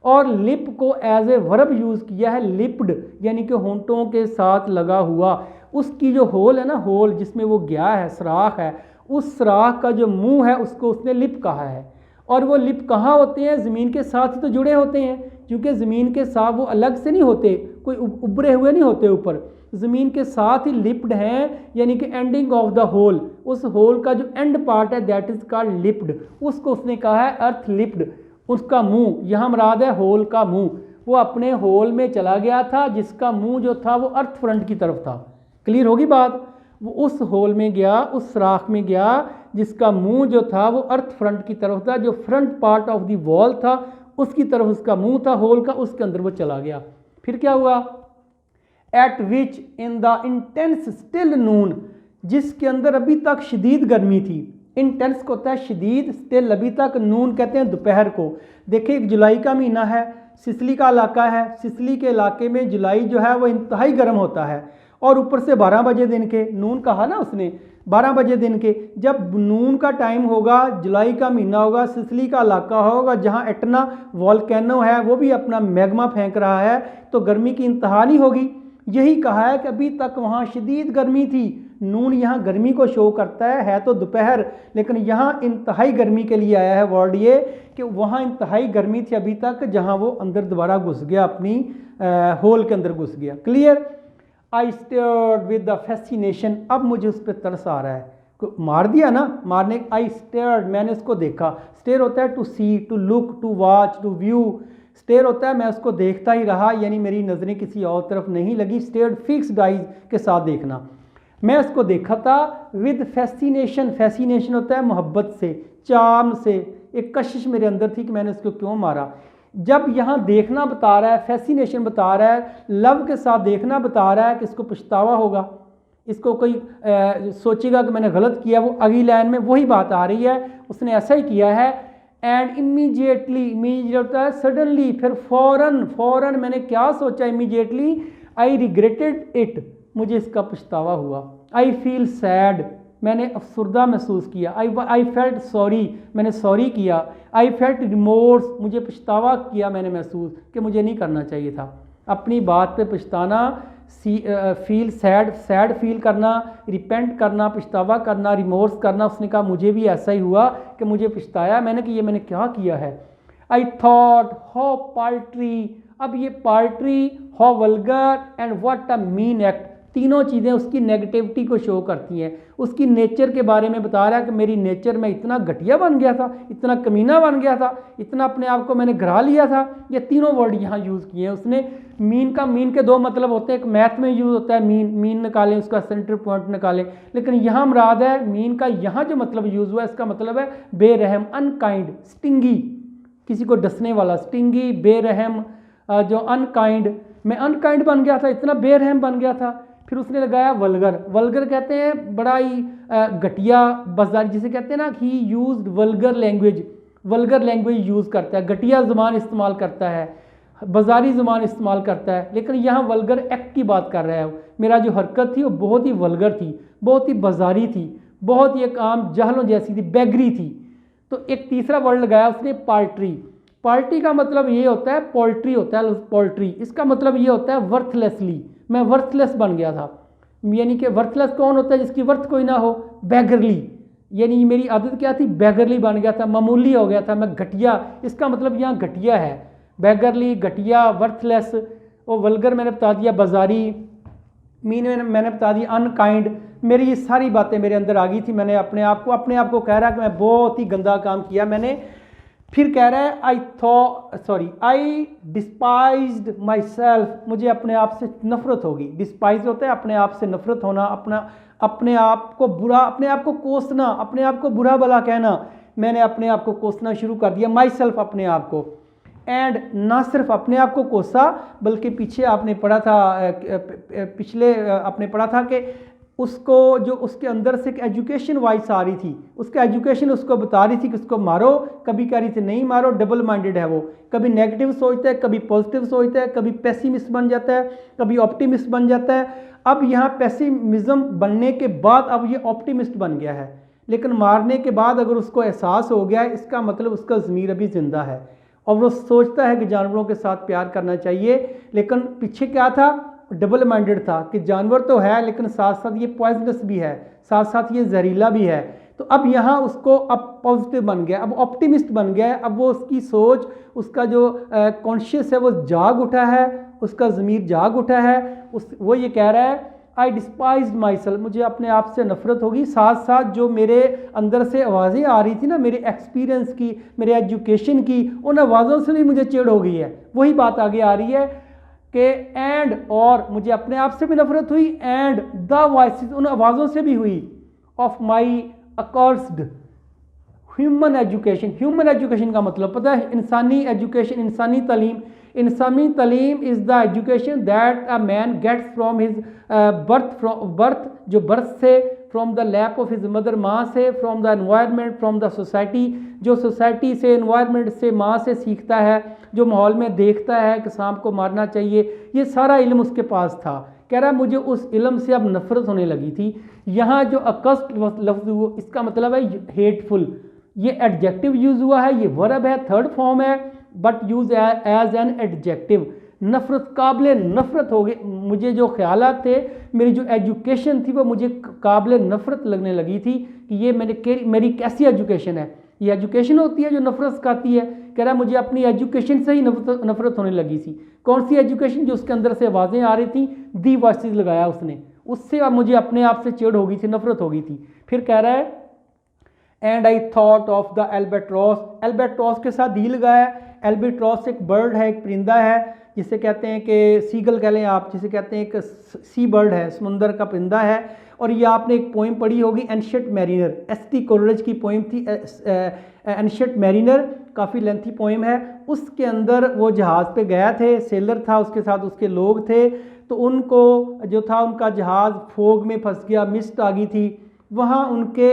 और लिप को एज ए वर्ब यूज़ किया है, लिप्ड, यानी कि होंठों के साथ लगा हुआ। उसकी जो होल है ना, होल जिसमें वो गया है, सुराख है, उस सुराख का जो मुंह है उसको उसने लिप कहा है। और वो लिप कहाँ होते हैं? ज़मीन के साथ ही तो जुड़े होते हैं, क्योंकि ज़मीन के साथ वो अलग से नहीं होते, कोई उभरे हुए नहीं होते ऊपर, ज़मीन के साथ ही लिप्ड हैं, यानी कि एंडिंग ऑफ द होल, उस होल का जो एंड पार्ट है दैट इज़ कॉल्ड लिप्ड, उसको उसने कहा है अर्थ लिप्ड। उसका मुंह, यहाँ मुराद है होल का मुंह, वो अपने होल में चला गया था जिसका मुंह जो था वो अर्थ फ्रंट की तरफ था। क्लियर होगी बात? वो उस होल में गया, उस सुराख में गया जिसका मुंह जो था वो अर्थ फ्रंट की तरफ था, जो front part of the wall था उसकी तरफ उसका मुंह था होल का, उसके अंदर वो चला गया। फिर क्या हुआ? At which in the intense still noon, जिसके अंदर अभी तक शदीद गर्मी थी। इंटेंस को होता है शदीद, स्टिल अभी तक, नून कहते हैं दोपहर को। देखिए जुलाई का महीना है, सिसली का इलाका है, सिसली के इलाके में जुलाई जो है वो इंतहाई गर्म होता है, और ऊपर से 12 बजे दिन के, नून कहा ना उसने, 12 बजे दिन के, जब नून का टाइम होगा, जुलाई का महीना होगा, सिसली का इलाका होगा जहाँ एटना वॉल्केनो है वो भी अपना मैग्मा फेंक रहा है, तो गर्मी की इंतहा नहीं होगी। यही कहा है कि अभी तक वहाँ शदीद गर्मी थी। नून यहाँ गर्मी को शो करता है तो दोपहर, लेकिन यहाँ इंतहाई गर्मी के लिए आया है वर्ड ये, कि वहाँ इंतहाई गर्मी थी अभी तक, जहाँ वो अंदर दोबारा घुस गया, अपनी होल के अंदर घुस गया। Clear? I stared with the fascination, अब मुझे उस पर तरस आ रहा है, मार दिया ना, आई स्टेयर्ड, मैंने उसको देखा। स्टेयर होता है to see, to look, to watch, to view, stare होता है मैं उसको देखता ही रहा, यानी मेरी नज़रें किसी और तरफ नहीं लगी, स्टेयर्ड फिक्स्ड आइज के साथ देखना। मैं उसको देखा था विद फैसिनेशन, फैसिनेशन होता है मोहब्बत से, चार्म से, एक कशिश मेरे अंदर थी कि मैंने उसको क्यों मारा। जब यहाँ देखना बता रहा है, फैसिनेशन बता रहा है, लव के साथ देखना बता रहा है कि इसको पछतावा होगा, इसको कोई सोचेगा कि मैंने गलत किया, वो अगली लाइन में वही बात आ रही है, उसने ऐसा ही किया है। एंड इमीडिएटली, इमीडिएट होता है सडनली, फिर फौरन, फौरन मैंने क्या सोचा, इमीडिएटली आई रिग्रेटेड इट, मुझे इसका पछतावा हुआ। आई फील सैड, मैंने अफसुर्दा महसूस किया। आई फेल्ट सॉरी, मैंने सॉरी किया। आई फेल्ट रिमोर्स, मुझे पछतावा किया मैंने महसूस कि मुझे नहीं करना चाहिए था। अपनी बात पे पछताना, फील सैड, सैड फील करना, रिपेंट करना, पछतावा करना, रिमोर्स करना। उसने कहा मुझे भी ऐसा ही हुआ कि मुझे पछताया मैंने कि ये मैंने क्या किया है। आई थॉट हाउ पाल्ट्री, अब ये paltry, how vulgar and what a mean act, तीनों चीज़ें उसकी नेगेटिविटी को शो करती हैं। उसकी नेचर के बारे में बता रहा है कि मेरी नेचर में इतना घटिया बन गया था, इतना कमीना बन गया था, इतना अपने आप को मैंने गिरा लिया था। ये तीनों वर्ड यहाँ यूज़ किए हैं उसने। मीन का, मीन के दो मतलब होते हैं, एक मैथ में यूज़ होता है मीन, मीन निकालें, उसका सेंटर पॉइंट निकालें, लेकिन यहाँ मुराद है मीन का यहाँ जो मतलब यूज़ हुआ है इसका मतलब है बेरहम, अनकाइंड, स्टिंगी, किसी को डसने वाला, स्टिंगी, बेरहम, जो अनकाइंड, मैं अनकाइंड बन गया था, इतना बेरहम बन गया था। फिर उसने लगाया वल्गर, वल्गर कहते हैं बड़ा ही घटिया, बाजारी, जिसे कहते हैं ना ही used vulgar language, vulgar language use करता है, घटिया ज़ुबान इस्तेमाल करता है, बाजारी ज़ुबान इस्तेमाल करता है। लेकिन यहाँ वल्गर एक्ट की बात कर रहा है। मेरा जो हरकत थी वो बहुत ही वल्गर थी, बहुत ही बाजारी थी, बहुत ही एक आम जहलों जैसी थी, बैगरी थी। तो एक तीसरा वर्ड लगाया उसने, पाल्ट्री। पाल्ट्री का मतलब ये होता है, पोल्ट्री होता है, पोल्ट्री, इसका मतलब ये होता है वर्थलेसली, मैं वर्थलेस बन गया था। यानी कि वर्थलेस कौन होता है, जिसकी वर्थ कोई ना हो, बैगरली, यानी मेरी आदत क्या थी, बैगरली बन गया था, मामूली हो गया था, मैं घटिया, इसका मतलब यहाँ घटिया है, बैगरली, घटिया, वर्थलेस। और वल्गर मैंने बता दिया, बाजारी, मीन मैंने बता दिया, अनकाइंड। मेरी ये सारी बातें मेरे अंदर आ गई थी। मैंने अपने आप को कह रहा कि मैं बहुत ही गंदा काम किया मैंने। फिर कह रहा है आई डिस्पाइज्ड माई सेल्फ, मुझे अपने आप से नफरत होगी। डिस्पाइज होता है अपने आप से नफरत होना, अपने आप को बुरा, अपने आप को कोसना, अपने आप को बुरा भला कहना। मैंने अपने आप को कोसना शुरू कर दिया, माई सेल्फ, अपने आप को। एंड ना सिर्फ अपने आप को कोसा, बल्कि पीछे आपने पढ़ा था, पिछले आपने पढ़ा था कि उसको जो उसके अंदर से एक एजुकेशन वाइस आ रही थी, उसका एजुकेशन उसको बता रही थी कि उसको मारो, कभी कह रही थी नहीं मारो, डबल माइंडेड है वो, कभी नेगेटिव सोचता है, कभी पॉजिटिव सोचता है, कभी पेसिमिस्ट बन जाता है, कभी ऑप्टिमिस्ट बन जाता है। अब यहाँ पेसिमिज्म बनने के बाद अब ये ऑप्टिमिस्ट बन गया है, लेकिन मारने के बाद अगर उसको एहसास हो गया है, इसका मतलब उसका ज़मीर अभी ज़िंदा है और वो सोचता है कि जानवरों के साथ प्यार करना चाहिए। लेकिन पीछे क्या था, डबल माइंडेड था कि जानवर तो है लेकिन साथ साथ ये पॉइजनस भी है, साथ साथ ये जहरीला भी है। तो अब यहाँ उसको अब पॉजिटिव बन गया, अब ऑप्टिमिस्ट बन गया है। अब वो उसकी सोच, उसका जो कॉन्शियस है वो जाग उठा है, उसका ज़मीर जाग उठा है। वो ये कह रहा है आई डिस्पाइज माई सेल्फ, मुझे अपने आप से नफरत होगी। साथ साथ जो मेरे अंदर से आवाज़ें आ रही थी ना, मेरे एक्सपीरियंस की, मेरे एजुकेशन की, उन आवाज़ों से भी मुझे चिढ़ हो गई है। वही बात आगे आ रही है कि एंड, और मुझे अपने आप से भी नफरत हुई, एंड द वॉइसेस, उन आवाज़ों से भी हुई, of my accursed human education. Human education का मतलब पता है, इंसानी एजुकेशन, इंसानी तालीम। इंसानी तालीम is the education that a man gets from his birth, जो बर्थ से, from the lap of his mother, माँ से, from the environment, from the society, जो सोसाइटी से, एनवायरनमेंट से, माँ से सीखता है, जो माहौल में देखता है कि सांप को मारना चाहिए, ये सारा इल्म उसके पास था। कह रहा है मुझे उस इल्म से अब नफरत होने लगी थी। यहाँ जो अकस्ट लफ्ज़ हुआ, इसका मतलब है हेटफुल। ये एडजेक्टिव यूज़ हुआ है, ये वर्ब है, थर्ड फॉर्म है, but use as an adjective. नफरत, काबिल नफरत हो गई, मुझे जो ख्यालात थे, मेरी जो एजुकेशन थी वो मुझे काबिल नफरत लगने लगी थी कि ये मेरी कैसी एजुकेशन है। ये एजुकेशन होती है जो नफरत सिखाती है। कह रहा है मुझे अपनी एजुकेशन से ही नफरत होने लगी थी। कौन सी एजुकेशन, जो उसके अंदर से आवाज़ें आ रही थी, दी वॉइसेस लगाया उसने, उससे अब मुझे अपने आप से चिढ़ हो गई थी, नफरत हो गई थी। फिर कह रहा है and I thought of the albatross, albatross के साथ दी लगाया। एल्बाट्रॉस एक बर्ड है, एक परिंदा है, जिसे कहते हैं कि सीगल कह लें आप, जिसे कहते हैं एक सी बर्ड है, समुंदर का परिंदा है। और ये आपने एक पोइम पढ़ी होगी एंशिएंट मैरिनर, एस.टी. कोलरिज की पोइम थी एंशिएंट मैरिनर, काफ़ी लेंथी पोइम है। उसके अंदर वो जहाज़ पे गया थे, सेलर था, उसके साथ उसके लोग थे, तो उनको जो था उनका जहाज़ फोग में फंस गया, मिस्ट आ गई थी। वहाँ उनके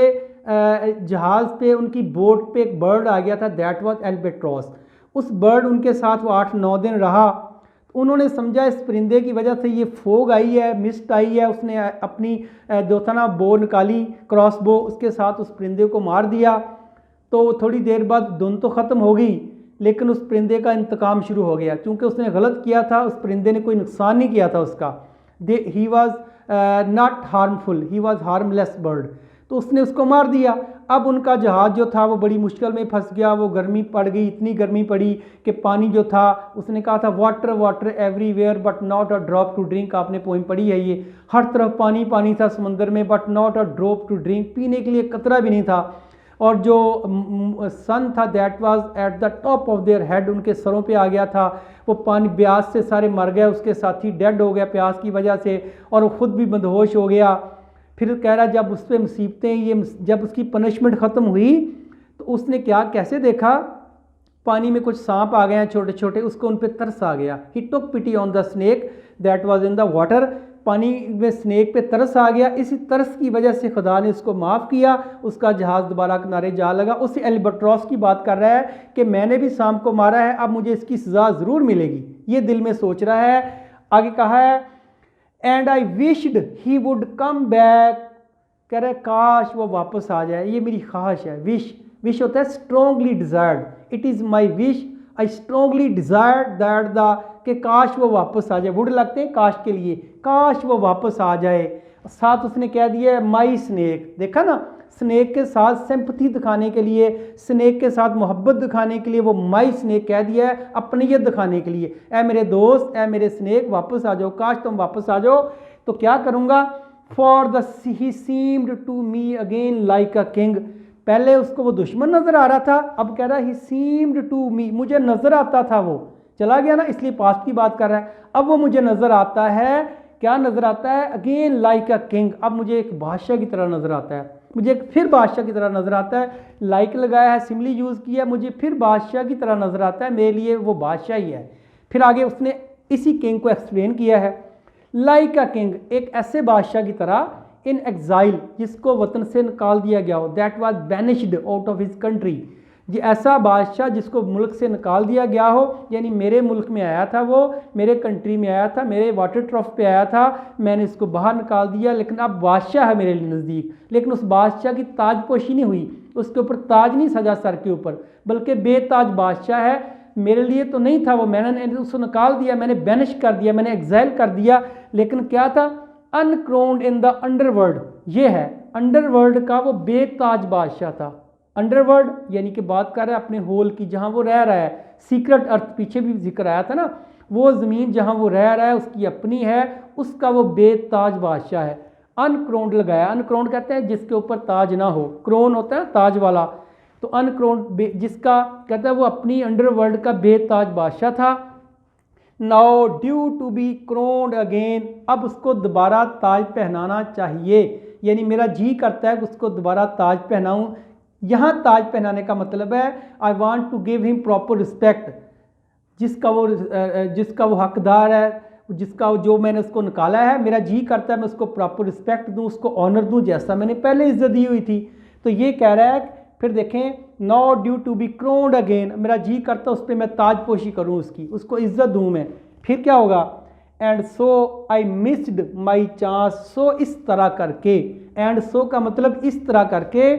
जहाज़ पे, उनकी बोट पे एक बर्ड आ गया था, दैट वाज एल्बाट्रॉस। उस बर्ड उनके साथ वो 8-9 दिन रहा। उन्होंने समझा इस परिंदे की वजह से ये फोग आई है, मिस्ट आई है, उसने अपनी जो था ना बो निकाली, क्रॉस बो, उसके साथ उस परिंदे को मार दिया। तो थोड़ी देर बाद धुंध तो ख़त्म हो गई, लेकिन उस परिंदे का इंतकाम शुरू हो गया, क्योंकि उसने गलत किया था, उस परिंदे ने कोई नुकसान नहीं किया था उसका। He was not harmful, he was harmless bird, तो उसने उसको मार दिया। अब उनका जहाज़ जो था वो बड़ी मुश्किल में फंस गया, वो गर्मी पड़ गई, इतनी गर्मी पड़ी कि पानी जो था, उसने कहा था water water everywhere but not a drop to drink, आपने पोइम पढ़ी है ये, हर तरफ पानी पानी था समुंदर में, but not a drop to drink, पीने के लिए कतरा भी नहीं था। और जो सन था that was at the top of their head, उनके सरों पे आ गया था, वो पानी ब्यास से सारे मर गए, उसके साथी डेड हो गया प्यास की वजह से, और वो खुद भी बदहोश हो गया। फिर कह रहा जब उस पर मुसीबतें, ये जब उसकी पनिशमेंट ख़त्म हुई तो उसने क्या कैसे देखा, पानी में कुछ सांप आ गए हैं छोटे छोटे, उसको उन पर तरस आ गया। He took pity on the snake that was in the water, पानी में स्नेक पे तरस आ गया। इसी तरस की वजह से खुदा ने उसको माफ़ किया, उसका जहाज़ दोबारा किनारे जा लगा। उस एल्बाट्रॉस की बात कर रहा है कि मैंने भी सांप को मारा है, अब मुझे इसकी सज़ा ज़रूर मिलेगी, ये दिल में सोच रहा है। आगे कहा है and I wished he would come back, कह रहे काश वो वापस आ जाए, ये मेरी ख्वाहिश है। विश होता है strongly desired, it is my wish, I strongly desired that the, कि काश वो वापस आ जाए। वुड लगते हैं काश के लिए, काश वो वापस आ जाए। साथ उसने कह दिया माई स्नेक, देखा ना, स्नेक के साथ सिंपथी दिखाने के लिए, स्नेक के साथ मोहब्बत दिखाने के लिए वो माई स्नेक कह दिया है, अपनीयत दिखाने के लिए। ऐ मेरे दोस्त, ऐ मेरे स्नेक वापस आ जाओ, काश तुम वापस आ जाओ तो क्या करूँगा। For the he seemed to me again like a king, पहले उसको वो दुश्मन नज़र आ रहा था, अब कह रहा है ही सीम्ड टू मी, मुझे नज़र आता था, वो चला गया ना इसलिए पास्ट की बात कर रहा है, अब वो मुझे नज़र आता है। क्या नज़र आता है, अगेन लाइक अ किंग, अब मुझे एक बादशाह की तरह नज़र आता है, मुझे फिर बादशाह की तरह नज़र आता है। लाइक लगाया है, सिमली यूज़ किया, मुझे फिर बादशाह की तरह नज़र आता है, मेरे लिए वो बादशाह ही है। फिर आगे उसने इसी किंग को एक्सप्लेन किया है, लाइक अ किंग, एक ऐसे बादशाह की तरह, इन एग्जाइल, जिसको वतन से निकाल दिया गया हो, that was banished out of his country, जी ऐसा बादशाह जिसको मुल्क से निकाल दिया गया हो, यानी मेरे मुल्क में आया था, वो मेरे कंट्री में आया था, मेरे वाटर ट्रफ पे आया था, मैंने इसको बाहर निकाल दिया, लेकिन अब बादशाह है मेरे नज़दीक। लेकिन उस बादशाह की ताजपोशी नहीं हुई, उसके ऊपर ताज नहीं सजा सर के ऊपर, बल्कि बेताज बादशाह है। मेरे लिए तो नहीं था वो, मैंने उसको निकाल दिया, मैंने बैनिश कर दिया, मैंने एग्जाइल कर दिया, लेकिन क्या था, अनक्रोन्ड इन द अंडरवर्ल्ड, ये है अंडरवर्ल्ड का वो बेताज बादशाह था। अंडरवर्ल्ड यानी कि बात कर रहा है अपने होल की, जहाँ वो रह रहा है, सीक्रेट अर्थ पीछे भी जिक्र आया था ना, वो ज़मीन जहाँ वो रह रहा है उसकी अपनी है, उसका वो बेताज बादशाह है। अनक्रोन्ड लगाया, अनक्रोन्ड कहते हैं जिसके ऊपर ताज ना हो, क्रोन होता है ताज वाला, तो अनक्रोन्ड जिसका कहता है वो अपनी अंडरवर्ल्ड का बेताज बादशाह था। Now due to be crowned again, अब उसको दोबारा ताज पहनाना चाहिए, यानी मेरा जी करता है कि उसको दोबारा ताज पहनाऊँ। यहाँ ताज पहनाने का मतलब है I want to give him proper respect, जिसका वो हकदार है, जिसका जो मैंने उसको निकाला है, मेरा जी करता है मैं उसको प्रॉपर रिस्पेक्ट दूँ, उसको ऑनर दूँ, जैसा मैंने पहले इज्जत दी हुई थी। तो ये कह रहा है, फिर देखें, नॉ due to be crowned again, मेरा जी करता उस पर मैं ताजपोशी करूँ, उसको इज्जत दूँ मैं। फिर क्या होगा, and so I missed my chance, so इस तरह करके, एंड सो का मतलब इस तरह करके,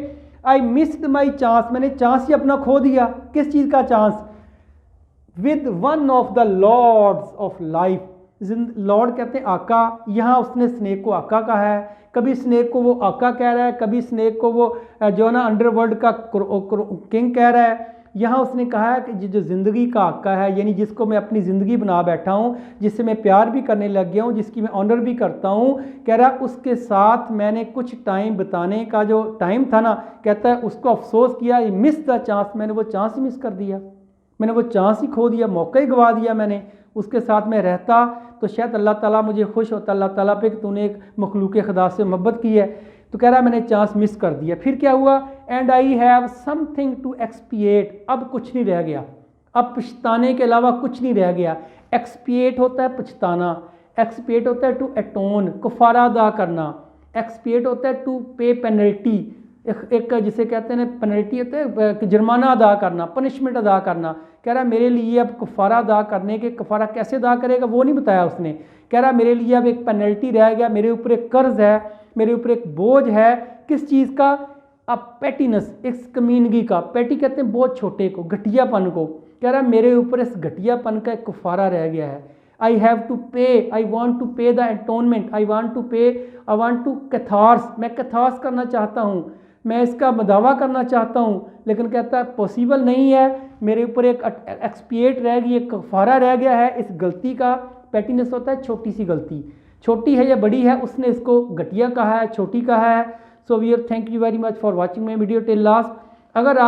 आई मिस्ड माई चांस, मैंने चांस ही अपना खो दिया। किस चीज़ का chance, with one of the lords of life, lord कहते हैं आका, यहाँ उसने स्नेक को आका कहा है, कभी स्नेक को वो आका कह रहा है, कभी स्नेक को वो जो ना अंडरवर्ल्ड का किंग कह रहा है। यहाँ उसने कहा है कि जो ज़िंदगी का आका है, यानी जिसको मैं अपनी ज़िंदगी बना बैठा हूँ, जिससे मैं प्यार भी करने लग गया हूँ, जिसकी मैं ऑनर भी करता हूँ, कह रहा है उसके साथ मैंने कुछ टाइम बिताने का जो टाइम था ना, कहता है उसको अफसोस किया, मिस द चांस, मैंने वो चांस मिस कर दिया। मैंने वो चांस ही खो दिया, मौका ही गवा दिया मैंने। उसके साथ में रहता तो शायद अल्लाह ताला मुझे खुश होता अल्लाह ताला पे कि तूने एक मखलूक खुदा से मोहब्बत की है। तो कह रहा मैंने चांस मिस कर दिया। फिर क्या हुआ, and I have something to expiate, अब कुछ नहीं रह गया, अब पछताने के अलावा कुछ नहीं रह गया। एक्सपिएट होता है पछताना, एक्सपिएट होता है टू एटोन, कफारा अदा करना, एक्सपिएट होता है टू पे पेनल्टी, एक जिसे कहते हैं पेनल्टी होता है जुर्माना अदा करना, पनिशमेंट अदा करना। कह रहा मेरे लिए अब कफारा अदा करने के, कफारा कैसे अदा करेगा वो नहीं बताया उसने। कह रहा मेरे लिए अब एक पेनल्टी रह गया, मेरे ऊपर एक कर्ज है, मेरे ऊपर एक बोझ है। किस चीज़ का, अब पेटीनेस, इस कमीनगी का, पेटी कहते हैं बहुत छोटे को, घटियापन को। कह रहा मेरे ऊपर इस घटियापन का एक कफारा रह गया है। आई हैव टू पे, आई वॉन्ट टू पे द एटोनमेंट, आई वॉन्ट टू पे, आई वॉन्ट टू कैथार्स, मैं कैथार्स करना चाहता हूँ, मैं इसका दावा करना चाहता हूँ। लेकिन कहता है पॉसिबल नहीं है, मेरे ऊपर एक एक्सपिएट रह गई, एक कफारा रह गया है इस गलती का। पेटीनेस होता है छोटी सी गलती, छोटी है या बड़ी है, उसने इसको घटिया कहा है, छोटी कहा है। So we are thank you very much for watching my video till last. अगर